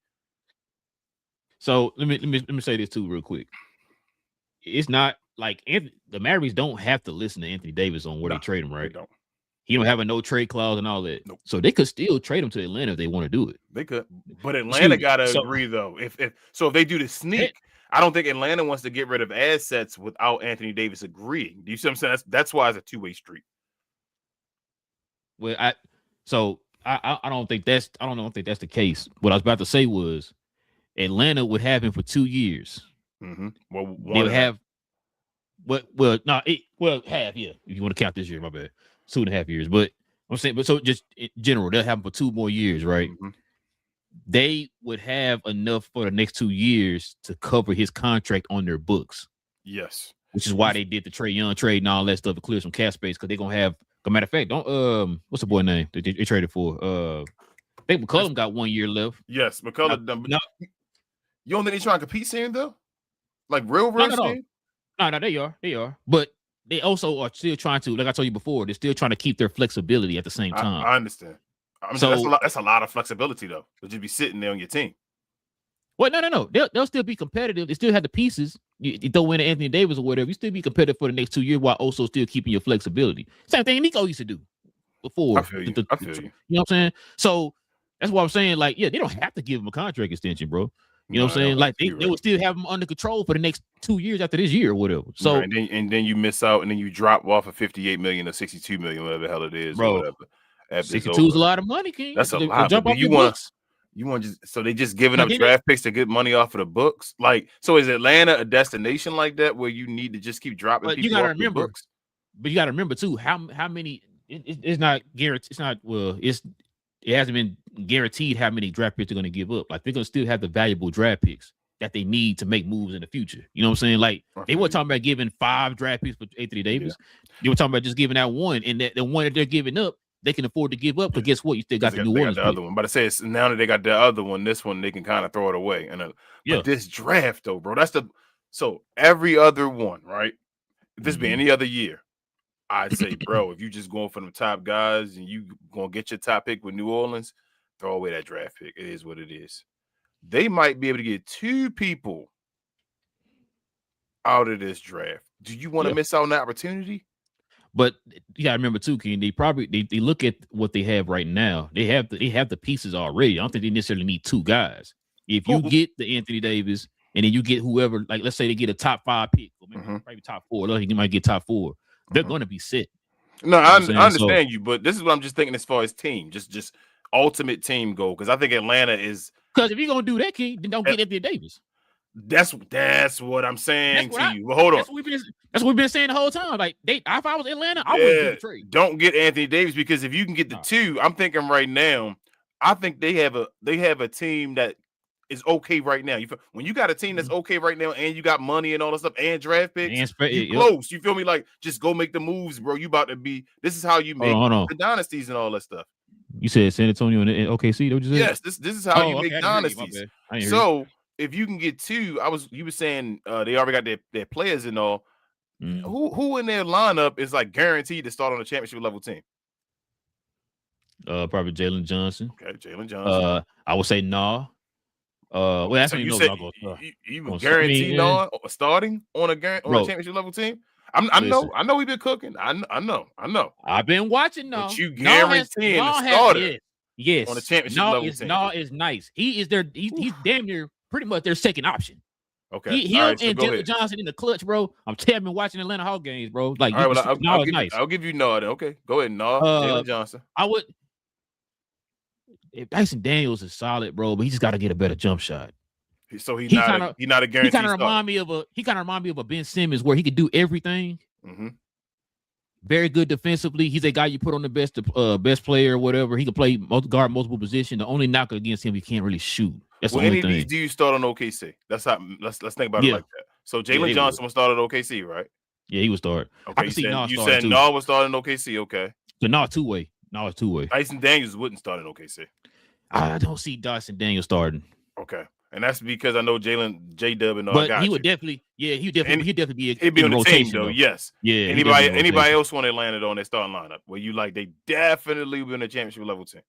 Speaker 1: So let me say this too real quick. It's not like the Mavericks don't have to listen to Anthony Davis on where they trade him, right?
Speaker 2: They don't.
Speaker 1: He don't have a no trade clause and all that.
Speaker 2: Nope.
Speaker 1: So they could still trade him to Atlanta if they want to do it.
Speaker 2: They could, but Atlanta gotta agree though. If they do the sneak, I don't think Atlanta wants to get rid of assets without Anthony Davis agreeing. Do you see what I'm saying? That's why it's a two-way street.
Speaker 1: Well, I don't think that's the case. What I was about to say was Atlanta would have him for 2 years.
Speaker 2: Mm-hmm. Well,
Speaker 1: they would have half, yeah. If you want to count this year, my bad. 2.5 years. But I'm saying, so just in general, they'll have him for 2 more years, right?
Speaker 2: Mm-hmm.
Speaker 1: They would have enough for the next 2 years to cover his contract on their books.
Speaker 2: Yes.
Speaker 1: Which is why they did the Trae Young trade and all that stuff to clear some cap space, because they're gonna have, a matter of fact, what's the boy name they traded for? I think McCollum got 1 year left.
Speaker 2: Yes, McCollum. No. You don't think he's trying to compete soon though? Like real soon?
Speaker 1: No, they are. But they also are still trying to, like I told you before, they're still trying to keep their flexibility at the same time.
Speaker 2: I understand. That's a lot of flexibility though. To just be sitting there on your team.
Speaker 1: Well, no. They'll still be competitive. They still have the pieces. You throw in Anthony Davis or whatever, you still be competitive for the next 2 years while also still keeping your flexibility. Same thing Nico used to do before.
Speaker 2: I feel you. I feel you.
Speaker 1: You know what I'm saying? So that's why I'm saying, like, yeah, they don't have to give him a contract extension, bro. You know what I'm saying? Like they will still have him under control for the next 2 years after this year or whatever. So
Speaker 2: and then you miss out, and then you drop off of 58 million or 62 million, whatever the hell it is,
Speaker 1: bro.
Speaker 2: Or whatever.
Speaker 1: 62 is a lot of money, King.
Speaker 2: That's a lot. You want so they just giving up draft picks to get money off of the books? Like, so is Atlanta a destination like that where you need to just keep dropping people off the books?
Speaker 1: But you got to remember too how many. It's not guaranteed. It's not it hasn't been guaranteed how many draft picks they're going to give up. Like they're going to still have the valuable draft picks that they need to make moves in the future. You know what I'm saying? Like they weren't talking about giving 5 draft picks for Anthony Davis. Yeah. They were talking about just giving out 1, and the one that they're giving up, they can afford to give up. Because guess what? You still got the New Orleans.
Speaker 2: The other one. But I say it's now that they got the other one, this one they can kind of throw it away. And but this draft though, bro, so every other one, right? If this be any other year, I'd say, bro, if you just going for them top guys and you gonna get your top pick with New Orleans, throw away that draft pick. It is what it is. They might be able to get 2 people out of this draft. Do you want to miss out on that opportunity?
Speaker 1: But you gotta remember too, King. They look at what they have right now. They have the pieces already. I don't think they necessarily need 2 guys. If you get the Anthony Davis and then you get whoever, like let's say they get a top 5 pick, or maybe probably top 4. Look, you might get top 4. They're gonna be set.
Speaker 2: No, I understand you, but this is what I'm just thinking as far as team, just ultimate team goal. Because I think Atlanta is.
Speaker 1: Because if you're gonna do that, King, then don't get Anthony Davis.
Speaker 2: That's what I'm saying to you. Well, hold on.
Speaker 1: That's what we've been saying the whole time. Like, if I was Atlanta, I would do the trade.
Speaker 2: Don't get Anthony Davis, because if you can get the 2, I'm thinking right now, I think they have a team that is okay right now. When you got a team that's okay right now, and you got money and all that stuff, and draft picks, close. You feel me? Like, just go make the moves, bro. You about to be. This is how you make the dynasties and all that stuff.
Speaker 1: You said San Antonio and OKC. What you said?
Speaker 2: Yes, this is how you make dynasties. So if you can get 2, you were saying they already got their players and all. Who in their lineup is like guaranteed to start on a championship level team?
Speaker 1: Probably Jalen Johnson.
Speaker 2: Okay, Jalen Johnson.
Speaker 1: I would say nah. Well, that's
Speaker 2: so you said you would guarantee Nah starting on a championship level team. I know we've been cooking. I know.
Speaker 1: I've been watching.
Speaker 2: But you guaranteeing to start it.
Speaker 1: Yes.
Speaker 2: On a championship level team.
Speaker 1: No is nice. He is their he's damn near pretty much their second option.
Speaker 2: Okay.
Speaker 1: Him
Speaker 2: right, so
Speaker 1: and Jalen Johnson in the clutch, bro. I'm telling you, watching Atlanta Hawk games, bro. Like,
Speaker 2: all right, well,
Speaker 1: is nice.
Speaker 2: I'll give you no. Okay, go ahead. No, Jalen Johnson.
Speaker 1: I would. If Dyson Daniels is solid, bro, but he just got to get a better jump shot.
Speaker 2: So he's not a guaranteed. He
Speaker 1: kind of remind me of a Ben Simmons where he could do everything.
Speaker 2: Mm-hmm.
Speaker 1: Very good defensively. He's a guy you put on the best player or whatever. He can play guard multiple positions. The only knock against him, he can't really shoot. That's the only thing.
Speaker 2: Any do you start on OKC? That's how. Let's think about it like that. So Jalen Johnson was started at OKC, right?
Speaker 1: Yeah, he was started.
Speaker 2: Okay, you said Nah was starting OKC. Okay,
Speaker 1: so Nah two-way. Nah is two-way.
Speaker 2: Dyson Daniels wouldn't start in OKC.
Speaker 1: I don't see Dyson Daniels starting.
Speaker 2: Okay, and that's because I know J-Dub and all.
Speaker 1: But he would definitely, he'd definitely be.
Speaker 2: He'd be on the team though. Yes.
Speaker 1: Yeah.
Speaker 2: Anybody else want to land it on their starting lineup? Where you like they definitely be in a championship level team?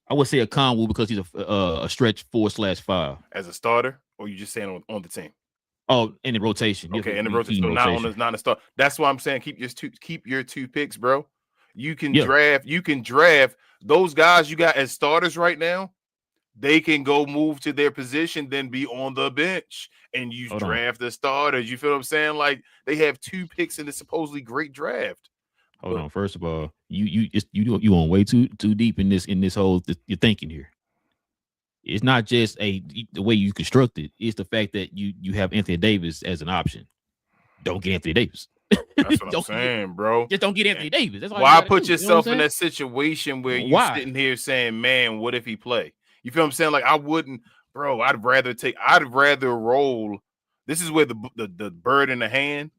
Speaker 1: I would say a Conwell because he's a stretch 4/5
Speaker 2: as a starter, or you just saying on the team?
Speaker 1: Oh, in the rotation.
Speaker 2: Okay, in the rotation. So not a start. That's why I'm saying keep your two picks, bro. You can draft those guys you got as starters right now. They can go move to their position, then be on the bench, and you draft the starters. You feel what I'm saying? Like they have 2 picks in the supposedly great draft.
Speaker 1: Hold on. First of all, you on way too deep in this whole you're thinking here. It's not just the way you construct it. It's the fact that you have Anthony Davis as an option. Don't get Anthony Davis.
Speaker 2: That's what I'm saying, bro.
Speaker 1: Just don't get Anthony Davis. That's
Speaker 2: why put yourself in that situation where you're sitting here saying, "Man, what if he play?" You feel what I'm saying? Like I wouldn't, bro. I'd rather roll. This is where the bird in the hand.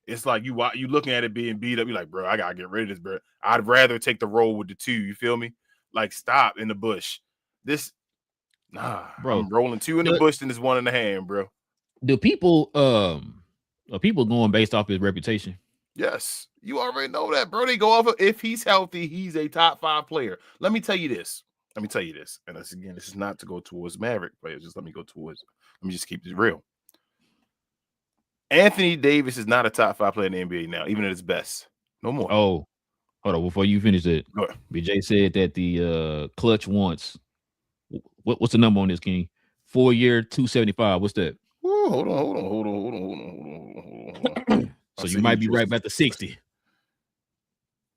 Speaker 2: It's like you looking at it being beat up. You're like, bro, I gotta get rid of this bird. I'd rather take the roll with the 2. You feel me? Like stop in the bush. Bro, I'm rolling 2 in the bush and there's 1 in the hand, bro.
Speaker 1: Do people are people going based off his reputation?
Speaker 2: Yes, you already know that, bro. They go off of if he's healthy, he's a top 5 player. Let me tell you this. And this is not to go towards Maverick players. Let me just keep this real. Anthony Davis is not a top 5 player in the NBA now, even at his best. No more.
Speaker 1: Oh, hold on. Before you finish it, BJ said that the clutch wants what's the number on this, King? 4-year, 275. What's that?
Speaker 2: Ooh, hold on.
Speaker 1: So you might be right about the 60.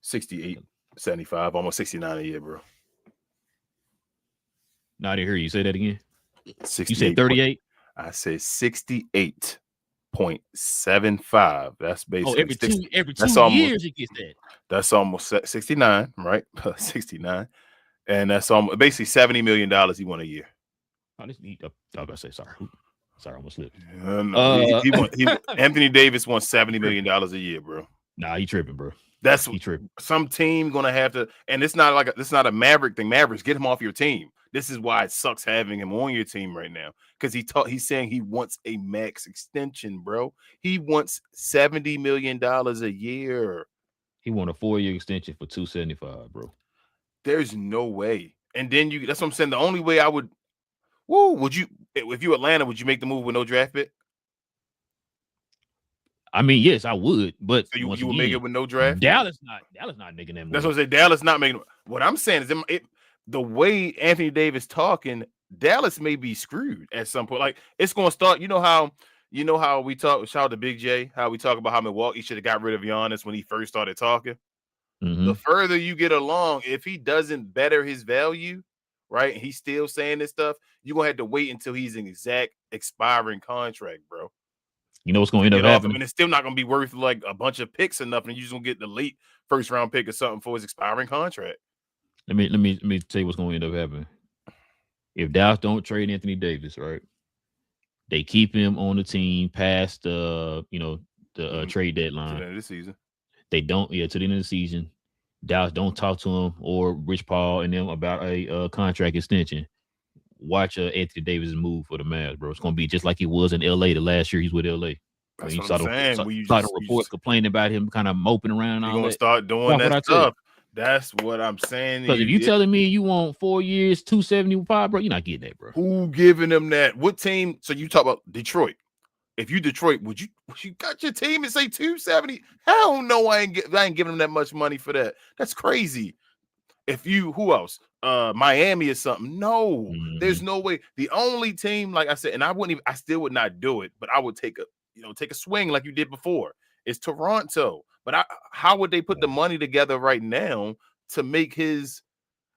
Speaker 2: 68, 75, almost 69 a year, bro.
Speaker 1: No, I didn't hear you. Say that again. You said 38?
Speaker 2: I said 68.75. That's basically
Speaker 1: every 2 years it gets that.
Speaker 2: That's almost 69, right? 69. And that's almost basically $70 million he won a year.
Speaker 1: I was about to say sorry. Sorry, I almost slipped.
Speaker 2: Anthony Davis won $70 million a year, bro.
Speaker 1: Nah, he tripping, bro.
Speaker 2: That's he tripping. Some team gonna have to, and it's not a Maverick thing. Mavericks, get him off your team. This is why it sucks having him on your team right now. Because he's saying he wants a max extension, bro. He wants $70 million a year.
Speaker 1: He want a 4-year extension for $275, bro.
Speaker 2: There's no way. And then that's what I'm saying. The only way I would you, if you Atlanta, would you make the move with no draft pick?
Speaker 1: I mean, yes, I would, but
Speaker 2: so you would make it with no draft?
Speaker 1: Dallas not making that move.
Speaker 2: That's what I say. Dallas not making. What I'm saying is, the way Anthony Davis talking, Dallas may be screwed at some point. Like it's going to start. You know how we talk. Shout out to Big J. How we talk about how Milwaukee should have got rid of Giannis when he first started talking. Mm-hmm. The further you get along, if he doesn't better his value, right, and he's still saying this stuff, you're gonna have to wait until he's an exact expiring contract, bro.
Speaker 1: You know what's going to end up happening?
Speaker 2: And it's still not going to be worth like a bunch of picks or nothing. You're just going to get the late first round pick or something for his expiring contract.
Speaker 1: Let me tell you what's going to end up happening. If Dallas don't trade Anthony Davis, right, they keep him on the team past trade deadline.
Speaker 2: To the end of the season.
Speaker 1: They don't, to the end of the season. Dallas don't talk to him or Rich Paul and them about a contract extension. Watch Anthony Davis move for the Mavs, bro. It's gonna be just like he was in LA the last year he's with LA.
Speaker 2: That's what I'm saying.
Speaker 1: Saw the reports complaining about him kind of moping around.
Speaker 2: You're gonna start doing that stuff. That's what I'm saying.
Speaker 1: Because if you telling me you want 4 years, 275, bro, you're not getting that, bro.
Speaker 2: Who giving them that? What team? So you talk about Detroit. If you Detroit, would you got your team and say 270? Hell no, I ain't giving them that much money for that. That's crazy. who else? Miami or something. No, there's no way. The only team, like I said, and I still would not do it, but I would take a swing like you did before. It's Toronto. But how would they put the money together right now to make it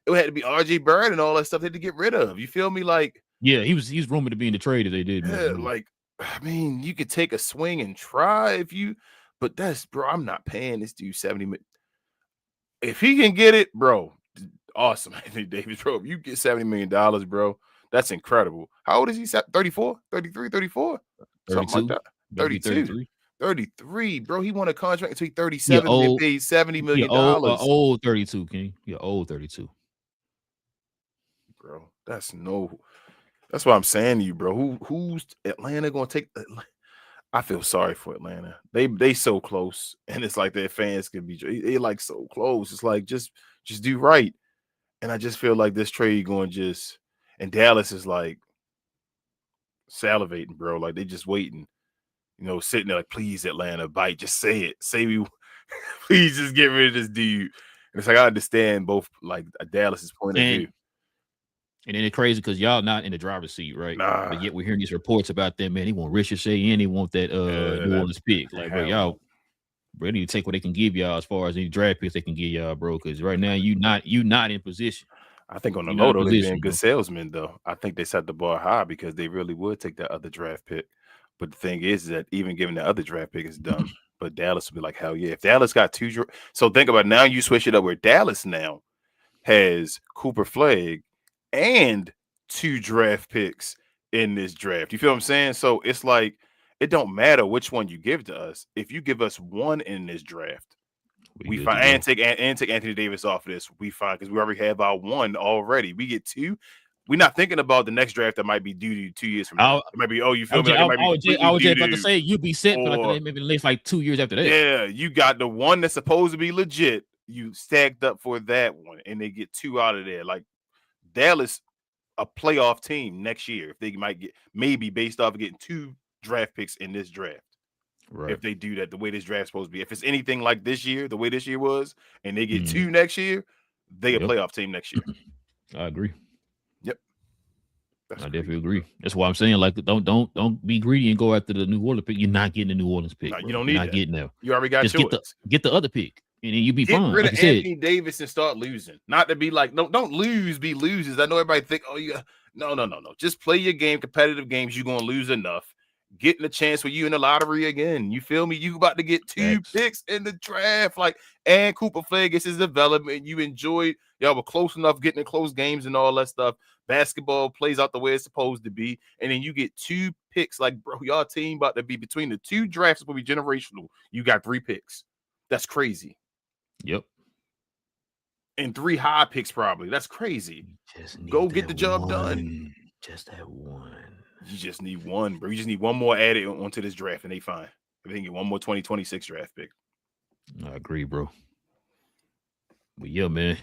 Speaker 2: had to be RJ Barrett and all that stuff they had to get rid of. You feel me? Like,
Speaker 1: he's rumored to be in the trade if they did.
Speaker 2: Like, I mean, you could take a swing and try but bro, I'm not paying this dude 70 million. If he can get it, bro, awesome. Anthony Davis, bro, if you get $70 million, bro, that's incredible. How old is he? 34, 33, 34? Something like that. 32. 33, bro. He won a contract until he's 37 and paid $70 million.
Speaker 1: Old 32, King. You're old 32.
Speaker 2: Bro, that's what I'm saying to you, bro. Who's Atlanta gonna take? I feel sorry for Atlanta. They so close, and it's like their fans can be they like so close. It's like just do right. And I just feel like this trade going and Dallas is like salivating, bro. Like they just waiting, sitting there like, please, Atlanta, bite. Just say it. Say we please just get rid of this dude. And it's like I understand both like Dallas's point of view.
Speaker 1: And then it's crazy because y'all not in the driver's seat, right?
Speaker 2: Nah.
Speaker 1: But yet we're hearing these reports about them, man. They want Ricochet and they want that New Orleans pick. Like, bro, y'all need to take what they can give y'all as far as any draft picks they can give y'all, bro. Because right now you not in position.
Speaker 2: I think on the low, though, they've been good salesmen, though. I think they set the bar high because they really would take that other draft pick. But the thing is that even giving the other draft pick is dumb. But Dallas would be like, hell yeah. If Dallas got so think about it, now you switch it up where Dallas now has Cooper Flagg and 2 draft picks in this draft. You feel what I'm saying? So it's like it don't matter which one you give to us. If you give us 1 in this draft, we fine. And take Anthony Davis off of this. We fine because we already have our 1 already. We get 2. We're not thinking about the next draft that might be due to 2 years from now. It might be, you feel me? Like
Speaker 1: I was just about to say you'd be set for like maybe at least like 2 years after that.
Speaker 2: Yeah, you got the 1 that's supposed to be legit. You stacked up for that one, and they get 2 out of there. Like Dallas, a playoff team next year if they might get maybe based off of getting 2 draft picks in this draft. Right. If they do that the way this draft's supposed to be. If it's anything like this year, the way this year was, and they get 2 next year, they a playoff team next year.
Speaker 1: I agree.
Speaker 2: Yep.
Speaker 1: I definitely agree. That's why I'm saying, like, don't be greedy and go after the New Orleans pick. You're not getting the New Orleans pick.
Speaker 2: No, you don't need
Speaker 1: not getting them.
Speaker 2: You already got yours.
Speaker 1: Get the other pick. And then you be fine.
Speaker 2: Get rid of Anthony Davis and start losing. Not to be like, no, don't lose, be losers. I know everybody think, no. Just play your game, competitive games. You're gonna lose enough. Getting a chance with you in the lottery again. You feel me? You about to get 2 picks in the draft. Like, and Cooper Flagg gets his development. You enjoyed, y'all were close enough getting in close games and all that stuff. Basketball plays out the way it's supposed to be. And then you get 2 picks. Like, bro, y'all team about to be between the 2 drafts will be generational. You got 3 picks. That's crazy.
Speaker 1: Yep.
Speaker 2: And 3 high picks probably. That's crazy. Go get the job done.
Speaker 1: Just that 1.
Speaker 2: You just need 1, bro. You just need 1 more added onto this draft, and they fine. If they can get 1 more 2026 draft pick.
Speaker 1: I agree, bro. But yeah, man.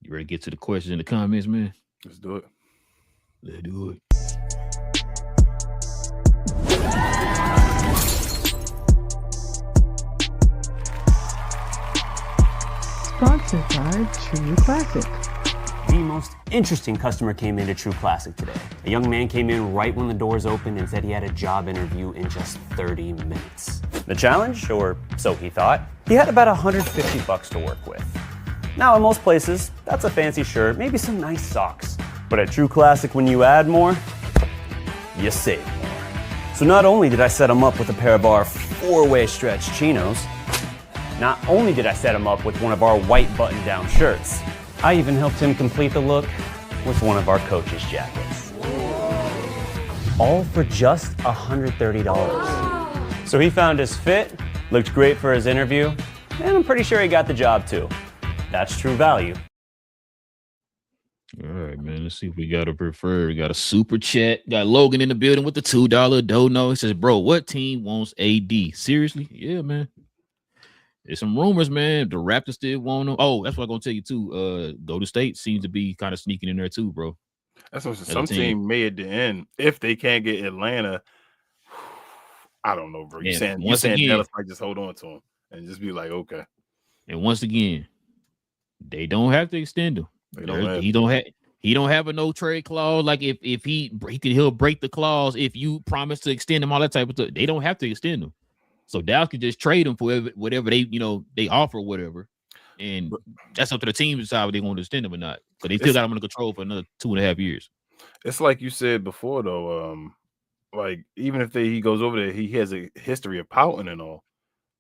Speaker 1: You ready to get to the questions in the comments, man?
Speaker 2: Let's do it.
Speaker 1: Let's do it.
Speaker 3: Sponsored by True Classic.
Speaker 4: The most interesting customer came into True Classic today. A young man came in right when the doors opened and said he had a job interview in just 30 minutes. The challenge, or so he thought, he had about $150 to work with. Now, in most places, that's a fancy shirt, maybe some nice socks. But at True Classic, when you add more, you save more. So not only did I set him up with a pair of our 4-way stretch chinos, not only did I set him up with one of our white button-down shirts, I even helped him complete the look with one of our coach's jackets. All for just $130. So he found his fit, looked great for his interview, and I'm pretty sure he got the job too. That's true value.
Speaker 1: All right, man. Let's see if we got a preferred. We got a super chat. Got Logan in the building with the $2 dono. He says, bro, what team wants AD? Seriously? Yeah, man. There's some rumors, man. The Raptors still want him. Oh, that's what I'm gonna tell you too. Golden State seems to be kind of sneaking in there too, bro.
Speaker 2: That's what some team may at the end. If they can't get Atlanta, I don't know, bro. You saying Dallas might just hold on to him and just be like, okay.
Speaker 1: And once again, They don't have to extend him. He don't have a no trade clause. Like if he'll break the clause if you promise to extend him, all that type of stuff. They don't have to extend him. So Dallas can just trade him for whatever they offer, whatever. And that's up to the team to decide whether they want to extend him or not. But they still got him under control for another 2.5 years.
Speaker 2: It's like you said before, though. Like even if he goes over there, he has a history of pouting and all,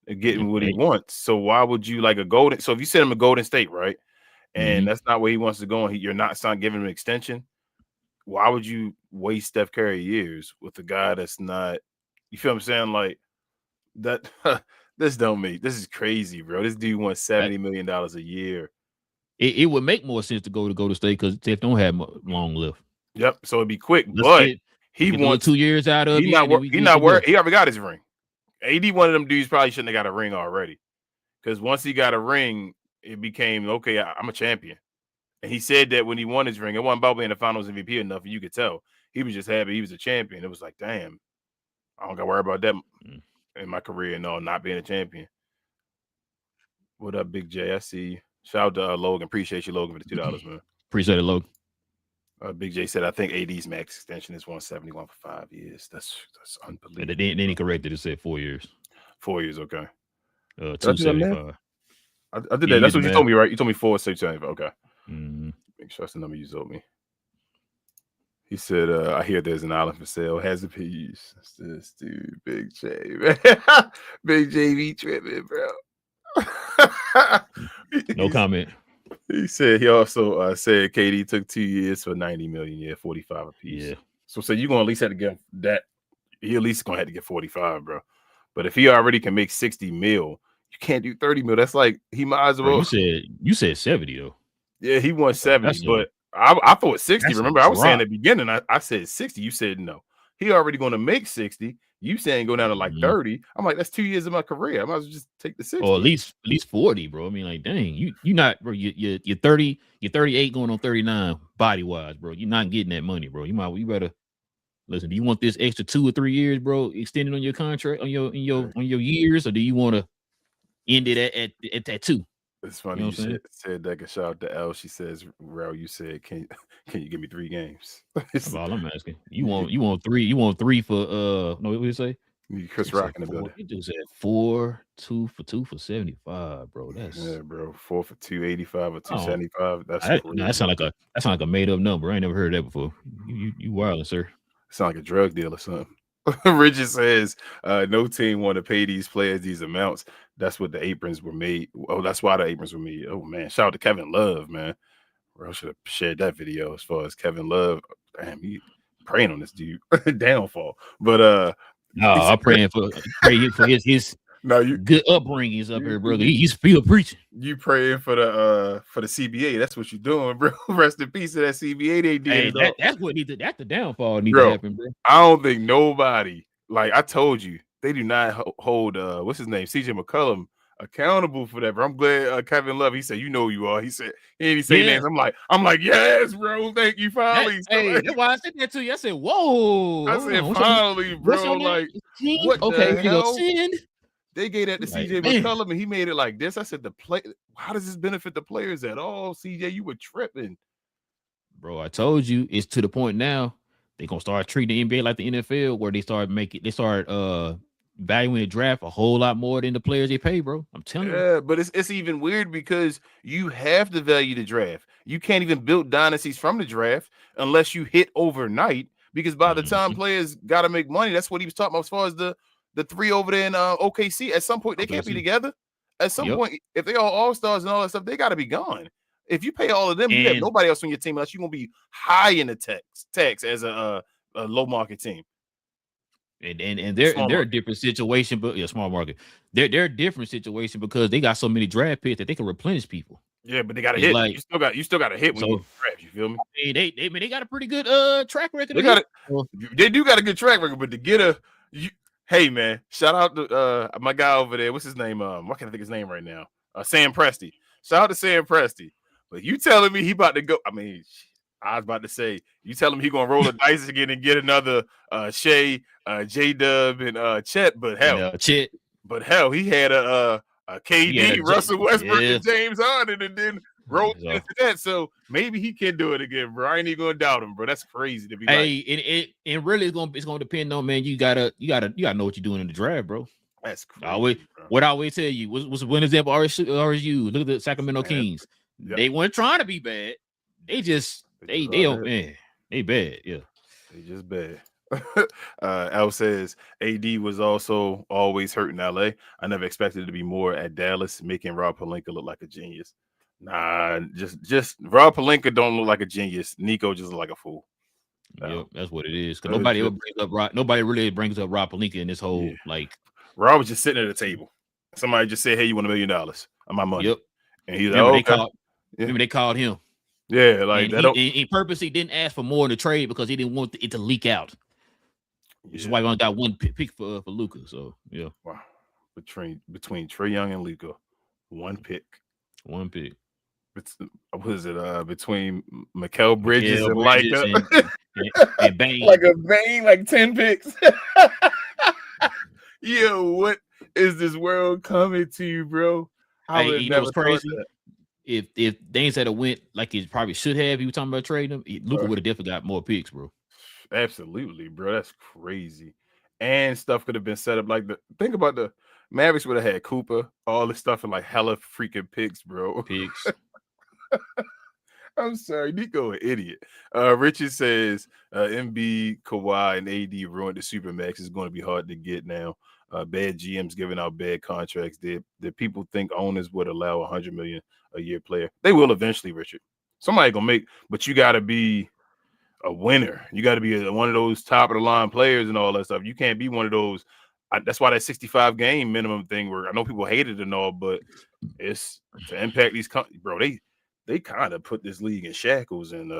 Speaker 2: and getting what he wants. So why would you like a Golden? So if you send him a Golden State, right, and that's not where he wants to go, and you're not giving him an extension, why would you waste Steph Curry years with a guy that's not? You feel what I'm saying? Like that. This is crazy, bro. This dude wants $70 million a year.
Speaker 1: It would make more sense to go to State because Steph don't have long left.
Speaker 2: Yep. So it'd be quick, but he wants
Speaker 1: 2 years out of.
Speaker 2: He's not worried. He already got his ring. AD, one of them dudes, probably shouldn't have got a ring already, because once he got a ring, it became okay. I'm a champion, and he said that when he won his ring, it wasn't about being the Finals MVP enough. And you could tell he was just happy he was a champion. It was like, damn, I don't got to worry about that in my career. No, not being a champion. What up, Big J? I see you. Shout out to Logan. Appreciate you, Logan, for the $2, man.
Speaker 1: Appreciate it, Logan.
Speaker 2: Big J said, I think AD's max extension is 171 for 5 years. That's unbelievable.
Speaker 1: And then he corrected it, said 4 years.
Speaker 2: 4 years, okay.
Speaker 1: 275.
Speaker 2: I did that. That's what you told me, right? You told me 475. Okay.
Speaker 1: Mm-hmm.
Speaker 2: Make sure that's the number you told me. He said, I hear there's an island for sale. Has a piece. That's this dude, Big J, man. Big J be tripping, bro.
Speaker 1: No comment.
Speaker 2: He said he also said KD took 2 years for $90 million, 45 a piece.
Speaker 1: Yeah.
Speaker 2: So you're gonna at least have to get that. He at least gonna have to get 45, bro. But if he already can make 60 mil, you can't do 30 mil. That's like he might as well.
Speaker 1: Bro, you said 70 though.
Speaker 2: Yeah, he won 70, but I thought 60. Remember, I was saying at the beginning, I said 60. You said no. He already gonna make 60. You saying go down to like 30. I'm like, that's 2 years of my career. I might as well just take the 60.
Speaker 1: Or at least 40, bro. I mean, like, dang, you not, bro. You're 30, you're 38 going on 39 body wise, bro. You're not getting that money, bro. You better listen. Do you want this extra 2 or 3 years, bro, extended on your contract on your years, or do you want to end it at that 2?
Speaker 2: It's funny you said that. Can shout out to L. She says, "Rel, you said, can you give me 3 games?"
Speaker 1: That's all I'm asking. You want 3? You want 3 for no? What did you say?
Speaker 2: Chris Rock in the building.
Speaker 1: You just said 4, 2 for 75, bro. That's
Speaker 2: bro. 4 for 285 or 275.
Speaker 1: That sound like a made up number. I ain't never heard that before. You wildin', sir.
Speaker 2: Sound like a drug deal or something. Richard says, no team want to pay these players these amounts. That's what the aprons were made. Oh, that's why the aprons were made. Oh, man. Shout out to Kevin Love, man. I should have shared that video as far as Kevin Love. Damn, he praying on this dude. Downfall. But
Speaker 1: no, I'm praying for his good upbringings up here, brother. He's still preaching.
Speaker 2: You praying for the CBA. That's what you're doing, bro. Rest in peace to that CBA they did.
Speaker 1: Hey, that's the downfall needs to happen, bro.
Speaker 2: I don't think nobody, like I told you, they do not hold what's his name, CJ McCollum, accountable for that, bro. I'm glad Kevin Love, he said, you know who you are. He said, he didn't say names. I'm like, yes, bro. Thank you, finally.
Speaker 1: That's why I said that to you. I said, whoa.
Speaker 2: I said, finally, bro. Like, what
Speaker 1: okay,
Speaker 2: the hell?
Speaker 1: Send.
Speaker 2: They gave that to CJ McCollum, and he made it like this. I said, how does this benefit the players at all? CJ, you were tripping.
Speaker 1: Bro, I told you, it's to the point now. They're gonna start treating the NBA like the NFL, where they start valuing the draft a whole lot more than the players they pay, bro. I'm telling you.
Speaker 2: Yeah, but it's even weird because you have to value the draft. You can't even build dynasties from the draft unless you hit overnight, because by the time players got to make money, that's what he was talking about as far as the 3 over there in OKC. At some point, they can't be together. At some point, if they all stars and all that stuff, they got to be gone. If you pay all of them, you have nobody else on your team unless you're going to be high in the tax as a low market team.
Speaker 1: And they're a different situation, but small market. They're a different situation because they got so many draft picks that they can replenish people.
Speaker 2: Yeah, but they got to hit. Like, you still got to hit when you draft. You feel me?
Speaker 1: They got a pretty good track record.
Speaker 2: They do got a good track record, but to get hey man, shout out to my guy over there. What's his name? Why can't I think his name right now? Sam Presti. Shout out to Sam Presti. But you telling me he about to go? I mean, I was about to say, you tell him he gonna roll the dice again and get another Shea, J-Dub, and Chet. But hell, he had a KD, Russell Westbrook, and James Harden, and then rolled into that, so maybe he can do it again, bro. I ain't even gonna doubt him, bro. That's crazy to be
Speaker 1: and really it's gonna depend on, man. You gotta know what you're doing in the draft, bro.
Speaker 2: That's crazy.
Speaker 1: What I always tell you was one example. RSU. Look at the Sacramento Kings. Yep. They weren't trying to be bad. They don't, man. They bad. Yeah,
Speaker 2: they just bad. Al says AD was also always hurt in LA. I never expected it to be more at Dallas, making Rob Pelinka look like a genius. Nah, just Rob Pelinka don't look like a genius. Nico just look like a fool.
Speaker 1: Yep, that's what it is. Because nobody really brings up Rob Pelinka in this whole like.
Speaker 2: Rob was just sitting at a table. Somebody just said, "Hey, you want $1 million of my money?"
Speaker 1: Yep.
Speaker 2: And he's like,
Speaker 1: remember they called him.
Speaker 2: Yeah, like
Speaker 1: and he purposely didn't ask for more in the trade because he didn't want it to leak out. Which is why we only got one pick for Luka. So yeah.
Speaker 2: Wow. Between Trae Young and Luka, one pick.
Speaker 1: What
Speaker 2: is it? Between Mikal Bridges and
Speaker 1: and Bane.
Speaker 2: Like a Bane, like 10 picks. Yo, what is this world coming to, bro?
Speaker 1: You know what's crazy? If Dane said it went like he probably should have, he was talking about trading him, Luka would have definitely got more picks, bro.
Speaker 2: Absolutely, bro. That's crazy. And stuff could have been set up like think about the Mavericks would have had Cooper, all this stuff, and like hella freaking picks, bro.
Speaker 1: Picks.
Speaker 2: I'm sorry, Nico, an idiot. Richard says MB, Kawhi, and AD ruined the Supermax. It's going to be hard to get now. Bad GMs giving out bad contracts. Did people think owners would allow $100 million a year player? They will eventually, Richard. Somebody gonna make, but you got to be a winner. You got to be one of those top of the line players and all that stuff. You can't be one of those. That's why that 65 game minimum thing. Where I know people hate it and all, but it's to impact these. Bro, they kind of put this league in shackles. And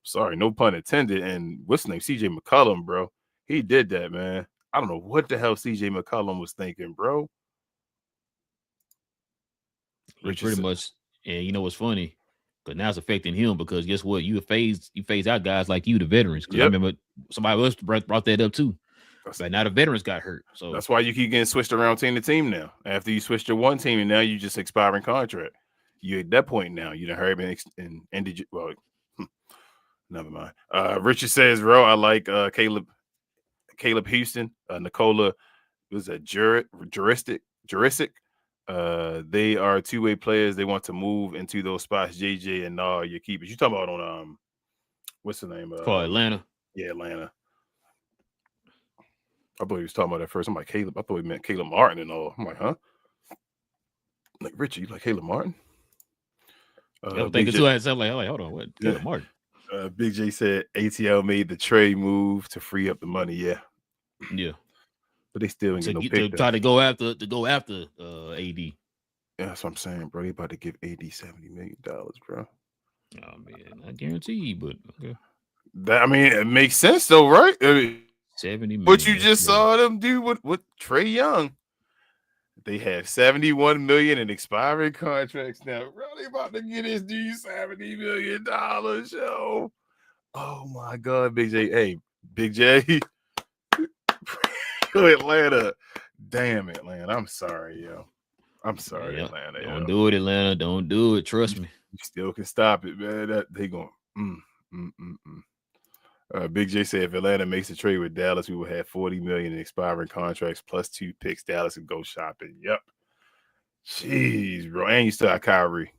Speaker 2: sorry, no pun intended. And what's his name? CJ McCollum, bro. He did that, man. I don't know what the hell CJ McCollum was thinking, bro.
Speaker 1: Pretty much. And you know what's funny? Because now it's affecting him because guess what? You phase out guys like you, the veterans. Because I remember somebody else brought that up too. But now the veterans got hurt. So
Speaker 2: that's why you keep getting switched around team to team now. After you switched to one team and now you just expiring contract. You at that point now. You done hurry and ended. Well, never mind. Richard says, bro, I like Caleb Houston, Nikola was a juristic. They are two-way players. They want to move into those spots. JJ and your keepers. You talking about on what's the name?
Speaker 1: For Atlanta.
Speaker 2: Yeah, Atlanta. I thought he was talking about that first. I'm like, Caleb. I thought he meant Caleb Martin and all. I'm like, huh? I'm like, Richie, you like Caleb Martin?
Speaker 1: I'm thinking too. I was like, hold on, what? Caleb Martin.
Speaker 2: Big J said ATL made the trade move to free up the money. Yeah. But they still ain't get no pick.
Speaker 1: To try to go after AD.
Speaker 2: Yeah, that's what I'm saying, bro. They about to give AD $70 million, bro.
Speaker 1: Oh man, not guaranteed, but okay.
Speaker 2: It makes sense though, right?
Speaker 1: 70 million.
Speaker 2: But you just saw them do with Trae Young. They have $71 million in expiring contracts now. Bro, they about to get this dude $70 million, yo. Oh my God, Big J. Hey, Big J. Atlanta. Damn it, Atlanta. I'm sorry, yo. I'm sorry, Atlanta.
Speaker 1: Don't do it, Atlanta. Don't do it. Trust me.
Speaker 2: You still can stop it, man. They going. Big J said if Atlanta makes a trade with Dallas, we will have $40 million in expiring contracts plus 2 picks. Dallas and go shopping. Yep. Jeez, bro. And you still got Kyrie.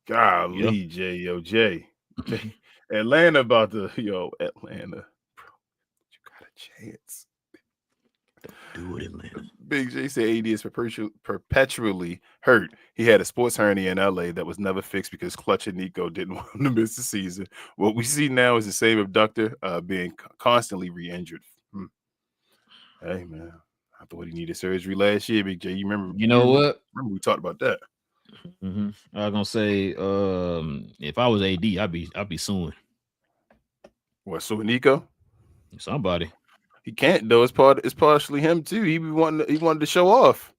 Speaker 2: Golly, J. Atlanta about to, Atlanta. Bro, you got a chance.
Speaker 1: Don't do it, Atlanta.
Speaker 2: Big J said AD is perpetually hurt. He had a sports hernia in LA that was never fixed because Clutch and Nico didn't want him to miss the season. What we see now is the same abductor being constantly re-injured. Hey, man. I thought he needed surgery last year, Big J. You remember?
Speaker 1: You know what?
Speaker 2: Remember we talked about that.
Speaker 1: Mm-hmm. I was gonna say, if I was AD, I'd be suing.
Speaker 2: What? So Nico?
Speaker 1: Somebody.
Speaker 2: He can't though. It's partially him too. He wanted to show off.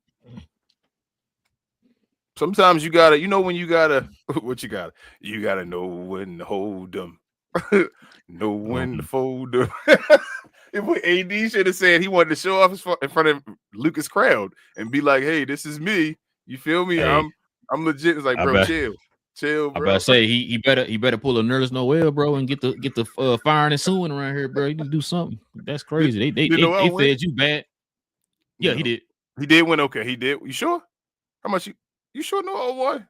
Speaker 2: Sometimes you gotta, when you gotta, what you gotta? You gotta know when to hold them, know when to fold them. If AD should have said he wanted to show off in front of Lucas crowd and be like, "Hey, this is me." You feel me?
Speaker 1: Hey,
Speaker 2: I'm legit. It's like, bro, chill, bro.
Speaker 1: I about to say he better pull a Nerlens Noel, bro, and get the firing and suing around here, bro. You need to do something. That's crazy. They fed you bad. Yeah, he did.
Speaker 2: He did win. Okay, he did. You sure? How much you sure Noel won?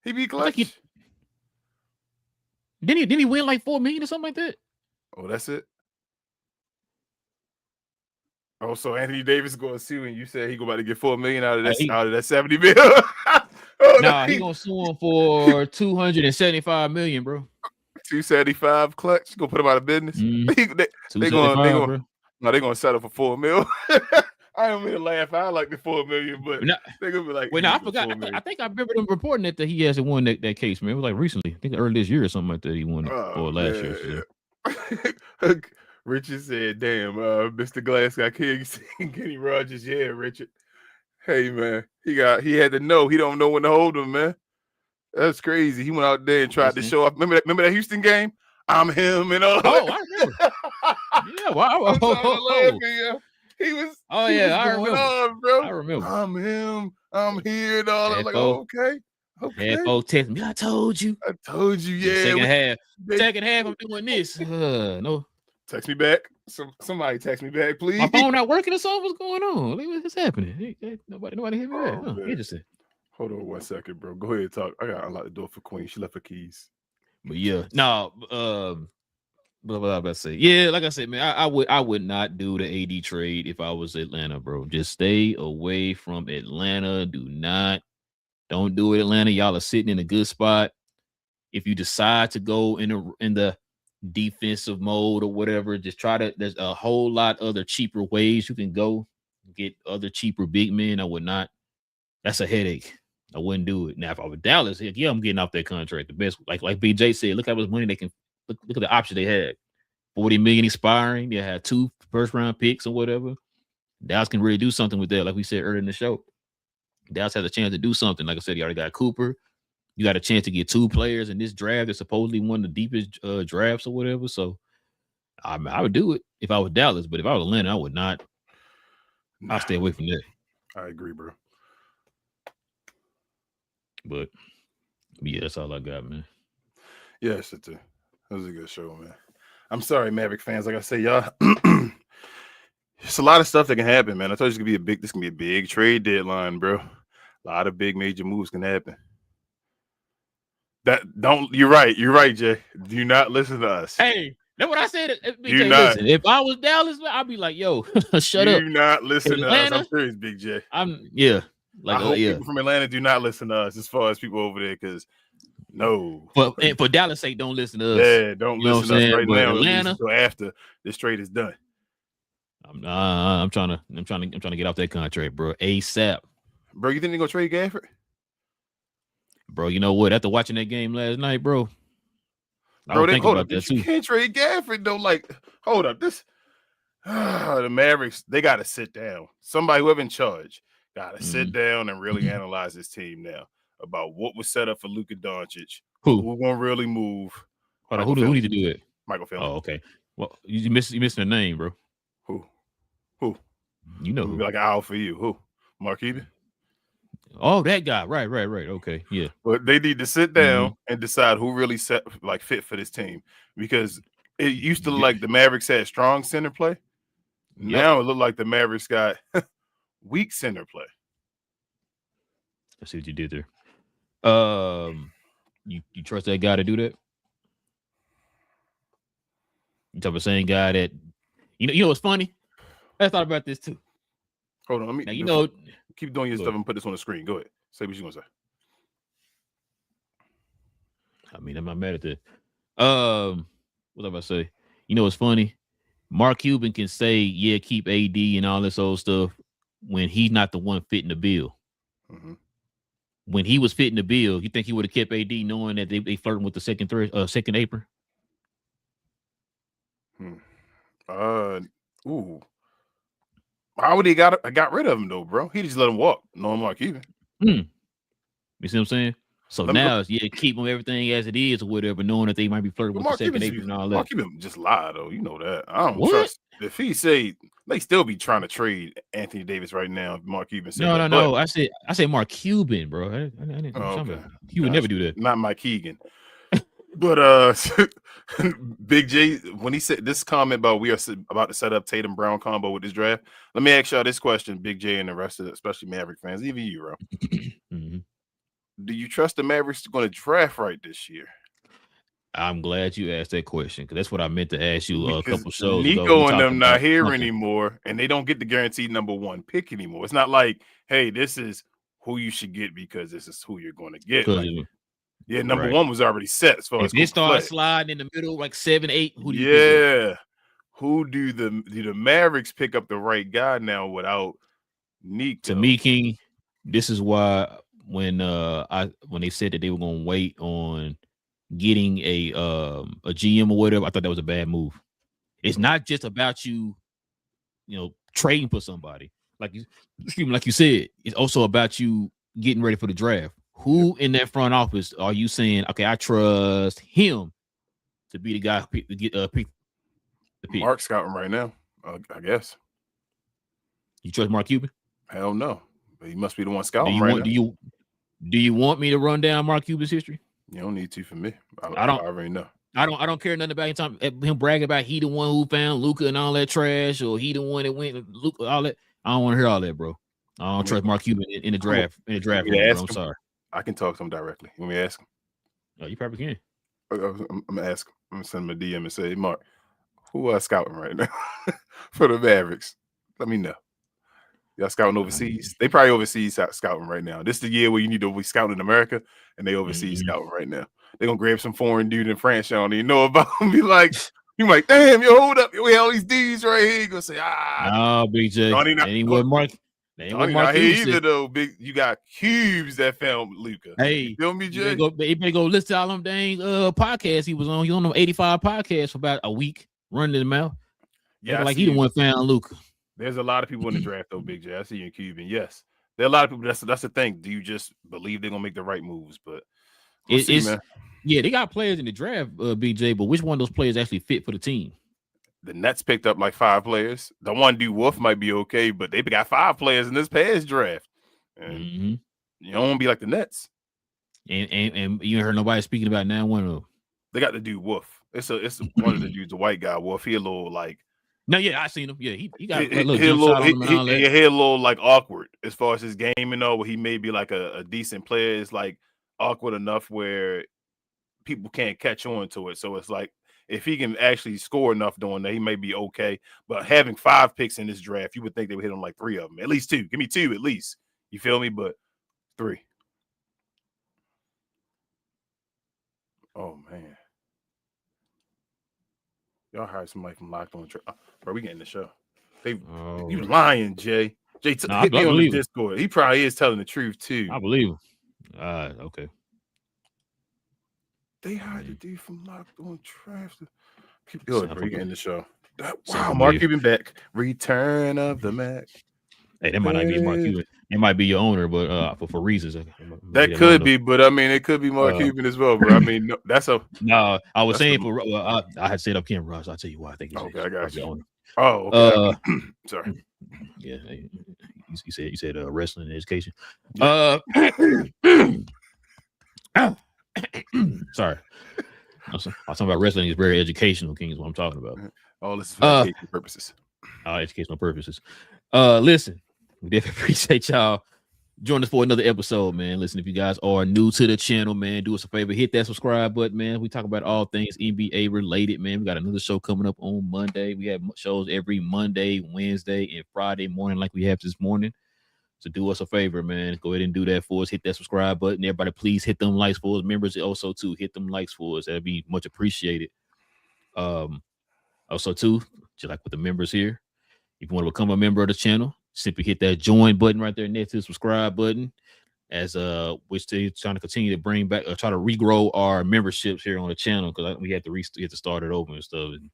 Speaker 2: He beat clutch.
Speaker 1: Didn't he win like $4 million or something like that?
Speaker 2: Oh, that's it. Oh, so Anthony Davis going to sue, and you said he about to get $4 million out of that 70 million.
Speaker 1: He gonna sue him for $275 million, bro.
Speaker 2: 275 clutch. Gonna put him out of business. They're gonna settle for $4 million. I don't mean to laugh. I like the $4 million, but they're gonna be like,
Speaker 1: I forgot. I think I remember them reporting that he hasn't won that case, man. It was like recently. I think early this year or something like that. He won it or last year.
Speaker 2: So. Richard said, "Damn, Mr. Glass got King Kenny Rogers." Yeah, Richard. Hey, man, he had to know. He don't know when to hold him, man. That's crazy. He went out there and tried to show off. Remember that Houston game? I'm him and all.
Speaker 1: Oh, I remember. Yeah, wow.
Speaker 2: He was.
Speaker 1: Oh yeah, I remember.
Speaker 2: On, bro.
Speaker 1: I remember.
Speaker 2: I'm him. I'm here and all. I'm like, okay.
Speaker 1: Folks text me. I told you. Yeah. Second half, I'm doing this. No.
Speaker 2: Text me back. Somebody text me back, please.
Speaker 1: My phone not working or something? What's going on? What's happening? Nobody hit me back. Interesting.
Speaker 2: Hold on 1 second, bro. Go ahead and talk. I got to unlock the door for Queen. She left her keys.
Speaker 1: But yeah, no. What was I about to say? Yeah, like I said, man, I would not do the AD trade if I was Atlanta, bro. Just stay away from Atlanta. Don't do it, Atlanta. Y'all are sitting in a good spot. If you decide to go in the defensive mode or whatever, just there's a whole lot other cheaper ways you can go get other cheaper big men. I would not. That's a headache. I wouldn't do it. Now, if I was Dallas, yeah, I'm getting off that contract. The best, like BJ said, look how much money they can look at the option they had. $40 million expiring. They had 2 first-round picks or whatever. Dallas can really do something with that, like we said earlier in the show. Dallas has a chance to do something. Like I said, you already got Cooper. You got a chance to get 2 players in this draft. They're supposedly one of the deepest drafts or whatever. So I would do it if I was Dallas, but if I was Atlanta, I would not. I'll stay away from that.
Speaker 2: I agree, bro.
Speaker 1: But yeah, that's all I got, man.
Speaker 2: Yes, that was a good show, man. I'm sorry, Maverick fans. Like I say, y'all, it's a lot of stuff that can happen, man. I told you this can be a big trade deadline, bro. A lot of big major moves can happen. You're right, Jay. Do not listen to us.
Speaker 1: Hey, that's what I said. Listen, if I was Dallas, I'd be like, yo, shut up.
Speaker 2: Do not listen to us. I'm serious, Big J. I hope people from Atlanta do not listen to us as far as people over there, because
Speaker 1: and for Dallas' sake, don't listen to us.
Speaker 2: Yeah, don't listen to us right now. Atlanta, so after this trade is done.
Speaker 1: I'm trying to get off that contract, bro. ASAP.
Speaker 2: Bro, you think they're gonna trade Gafford?
Speaker 1: Bro, you know what? After watching that game last night, bro.
Speaker 2: You can't trade Gafford though. Like, hold up, the Mavericks, they got to sit down. Somebody whoever in charge got to sit down and really analyze this team now about what was set up for Luka Doncic. Who gonna really move?
Speaker 1: Hold on, who need to do it?
Speaker 2: Michael Phelps.
Speaker 1: Oh, okay. Well, you missing the name, bro.
Speaker 2: Who?
Speaker 1: You know who?
Speaker 2: Like an owl for you. Who? Mark Cuban?
Speaker 1: Oh, that guy. Right. Okay, yeah.
Speaker 2: But they need to sit down and decide who really fit for this team, because it used to look like the Mavericks had strong center play. Now it look like the Mavericks got weak center play.
Speaker 1: I see what you did there. You trust that guy to do that? You talk about the same guy that you know what's funny? I thought about this too.
Speaker 2: Hold on, keep doing your stuff and put this on the screen. Go ahead. Say what you gonna say.
Speaker 1: I mean, I'm not mad at that. What was I about to say? You know what's funny? Mark Cuban can say, yeah, keep AD and all this old stuff when he's not the one fitting the bill. Mm-hmm. When he was fitting the bill, you think he would have kept AD knowing that they flirting with the second apron?
Speaker 2: How would he got rid of him though, bro? He just let him walk. No Mark Cuban.
Speaker 1: You see what I'm saying? So now, keep them everything as it is or whatever, knowing that they might be flirting with the second April and all that.
Speaker 2: Mark Cuban just lie though. You know that. I don't trust. If he say they still be trying to trade Anthony Davis right now. If Mark Cuban said
Speaker 1: no. I said Mark Cuban, bro. I didn't
Speaker 2: okay.
Speaker 1: He would never do that.
Speaker 2: Not Mike Keegan. But Big J, when he said this comment about we are about to set up Tatum Brown combo with this draft, let me ask y'all this question, Big J and the rest of especially Maverick fans, even you, bro.
Speaker 1: Mm-hmm.
Speaker 2: Do you trust the Mavericks going to draft right this year?
Speaker 1: I'm glad you asked that question because that's what I meant to ask you a couple shows
Speaker 2: ago. Nico and them not here anymore, and they don't get the guaranteed number one pick anymore. It's not like, hey, this is who you should get because this is who you're going to get. Yeah, number one was already set as far as
Speaker 1: they start sliding in the middle, like 7, 8. Who do you pick up?
Speaker 2: Who do the Mavericks pick up the right guy now without Nico?
Speaker 1: To me, King, this is why when they said that they were going to wait on getting a GM or whatever, I thought that was a bad move. It's not just about you trading for somebody like you said. It's also about you getting ready for the draft. Who in that front office are you saying, okay, I trust him to be the guy to get pick the pick?
Speaker 2: Mark scouting right now, I guess.
Speaker 1: You trust Mark Cuban?
Speaker 2: Hell no. But he must be the one scouting right now.
Speaker 1: Do you want me to run down Mark Cuban's history?
Speaker 2: You don't need to for me. I already know.
Speaker 1: I don't care nothing about him bragging about he the one who found Luka and all that trash, or he the one that went Luka, all that. I don't want to hear all that, bro. I don't trust Mark Cuban in the draft. I'm sorry.
Speaker 2: I can talk to him directly. You want me to ask him?
Speaker 1: Oh, you probably can.
Speaker 2: I'm gonna ask him. I'm gonna send him a DM and say, Mark, who are scouting right now for the Mavericks? Let me know. Y'all scouting overseas? They probably overseas scouting right now. This is the year where you need to be scouting in America, and they overseas scouting right now. They're gonna grab some foreign dude in France y'all don't even know about him. Be like, damn, yo, hold up. We have all these dudes right here. You gonna say,
Speaker 1: no, BJ. Ain't what Mark.
Speaker 2: Ain't what Mark either though. Big, you got cubes that found Luka.
Speaker 1: Hey,
Speaker 2: you feel me, Jay?
Speaker 1: He better go listen to all them dang podcasts he was on. He on them 85 podcasts for about a week, running them out. Yeah, like he the one found Luka.
Speaker 2: There's a lot of people in the draft though, Big J. I see you in Cuban. Yes, there are a lot of people. That's the thing. Do you just believe they're gonna make the right moves? But man.
Speaker 1: Yeah, they got players in the draft, BJ. But which one of those players actually fit for the team?
Speaker 2: The Nets picked up like 5 players. The one dude Wolf might be okay, but they got 5 players in this past draft. And you don't want to be like the Nets.
Speaker 1: And you heard nobody speaking about now one of them.
Speaker 2: They got the dude Wolf. It's one of the dudes, the white guy Wolf. He a little like.
Speaker 1: No, yeah, I seen him. Yeah, he got
Speaker 2: a little like awkward as far as his game and all. Where he may be like a decent player. It's like awkward enough where people can't catch on to it. So it's like, if he can actually score enough doing that, he may be okay. But having 5 picks in this draft, you would think they would hit on like 3 of them. At least 2. Give me 2 at least. You feel me? But 3. Oh, man. Y'all hired somebody from Locked On. Bro, we getting the show. You lying, Jay. Jay, hit me on the Discord. He probably is telling the truth, too.
Speaker 1: I believe him. Okay.
Speaker 2: They hired the dude from Locked On Draft. Keep going, bro. You getting the show. Wow, Mark Cuban back. Return of the Mac.
Speaker 1: Hey, that might not be Mark Cuban. It might be your owner, but for reasons.
Speaker 2: That could be, but I mean, it could be Mark Cuban as well, bro. I mean, no,
Speaker 1: I was saying I had said up camera, Ross. I'll tell you why I think it's
Speaker 2: okay. I got you.
Speaker 1: Owner.
Speaker 2: Oh, okay. Sorry.
Speaker 1: Yeah, you said wrestling and education.
Speaker 2: Yeah.
Speaker 1: Sorry. I was talking about wrestling is very educational, King, is what I'm talking about.
Speaker 2: All this is for educational purposes.
Speaker 1: Educational purposes. Listen, we definitely appreciate y'all joining us for another episode, man. Listen, if you guys are new to the channel, man, do us a favor, hit that subscribe button, man. We talk about all things NBA related, man. We got another show coming up on Monday. We have shows every Monday, Wednesday, and Friday morning like we have this morning. So do us a favor, man. Go ahead and do that for us. Hit that subscribe button. Everybody, please hit them likes for us. Members also, too, hit them likes for us. That'd be much appreciated. Also, too, just like with the members here, if you want to become a member of the channel, simply hit that join button right there next to the subscribe button. As we're still trying to continue to bring back, try to regrow our memberships here on the channel because we had to start it over and stuff. And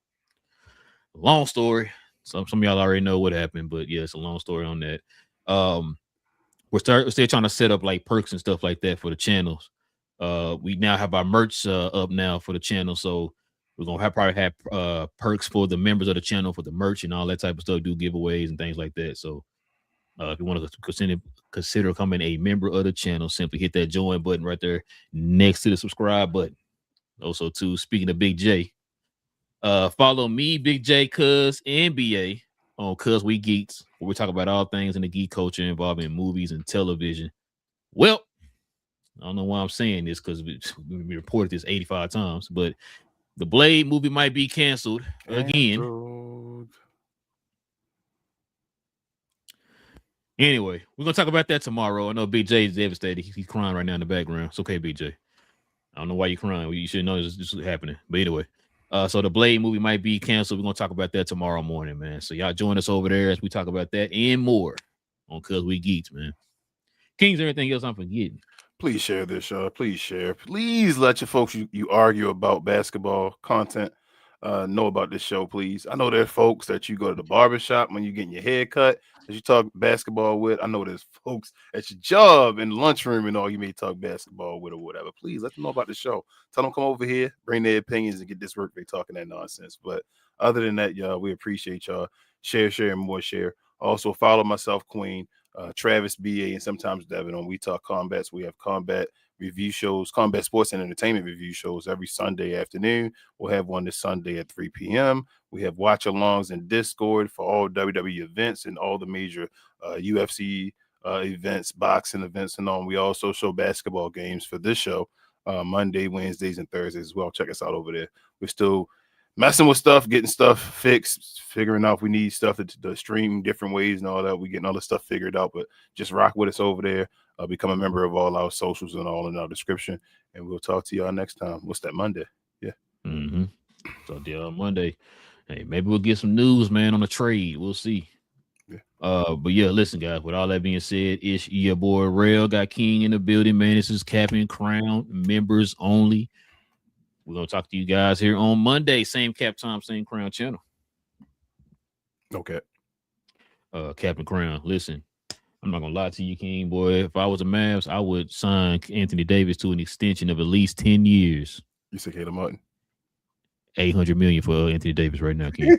Speaker 1: long story. Some of y'all already know what happened, but yeah, it's a long story on that. We're still trying to set up like perks and stuff like that for the channels. We now have our merch up now for the channel, so we're gonna probably have perks for the members of the channel for the merch and all that type of stuff. Do giveaways and things like that. So if you want to consider becoming a member of the channel, simply hit that join button right there next to the subscribe button. Also, too, speaking of Big J, follow me, Big J, Cuz, and BA on Cuz We Geeks, where we talk about all things in the geek culture involving movies and television. Well, I don't know why I'm saying this because we reported this 85 times, but the Blade movie might be canceled again. Anyway, we're gonna talk about that tomorrow. I know Big J is devastated. He's crying right now in the background. It's okay, Big J. I don't know why you're crying. You should know this is happening. But anyway, so the Blade movie might be canceled. We're gonna talk about that tomorrow morning, man. So y'all join us over there as we talk about that and more on Cuz We Geeks, man. Kings, everything else I'm forgetting.
Speaker 2: Please share this, y'all. Please share. Please let your folks you argue about basketball content know about this show, please. I know there's folks that you go to the barbershop when you're getting your hair cut that you talk basketball with. I know there's folks at your job in the lunchroom and all you may talk basketball with or whatever. Please let them know about the show. Tell them come over here, bring their opinions, and get this work. They talking that nonsense. But other than that, y'all, we appreciate y'all. Share, and more share. Also follow myself, Queen, Travis, BA, and sometimes Devin on We Talk Combats. We have combat review shows, combat sports and entertainment review shows every Sunday afternoon. We'll have one this Sunday at 3 p.m. We have watch alongs in Discord for all WWE events and all the major UFC events, boxing events, and all. We also show basketball games for this show Monday, Wednesdays, and Thursdays as well. Check us out over there. We're still messing with stuff, getting stuff fixed, figuring out if we need stuff to stream different ways and all that. We're getting all this stuff figured out, but just rock with us over there. Become a member of all our socials and all in our description. And we'll talk to y'all next time. What's that, Monday? Yeah.
Speaker 1: Mm-hmm. So the Monday. Hey, maybe we'll get some news, man, on the trade. We'll see.
Speaker 2: Yeah.
Speaker 1: But yeah, listen, guys, with all that being said, it's your boy Relle got King in the building, man. This is Cap and Crown, members only. We're gonna talk to you guys here on Monday, same cap time, same Crown channel.
Speaker 2: Okay.
Speaker 1: Captain Crown, listen, I'm not gonna lie to you, King boy. If I was a Mavs, I would sign Anthony Davis to an extension of at least 10 years.
Speaker 2: You said Caleb Martin.
Speaker 1: $800 million for Anthony Davis right now, King.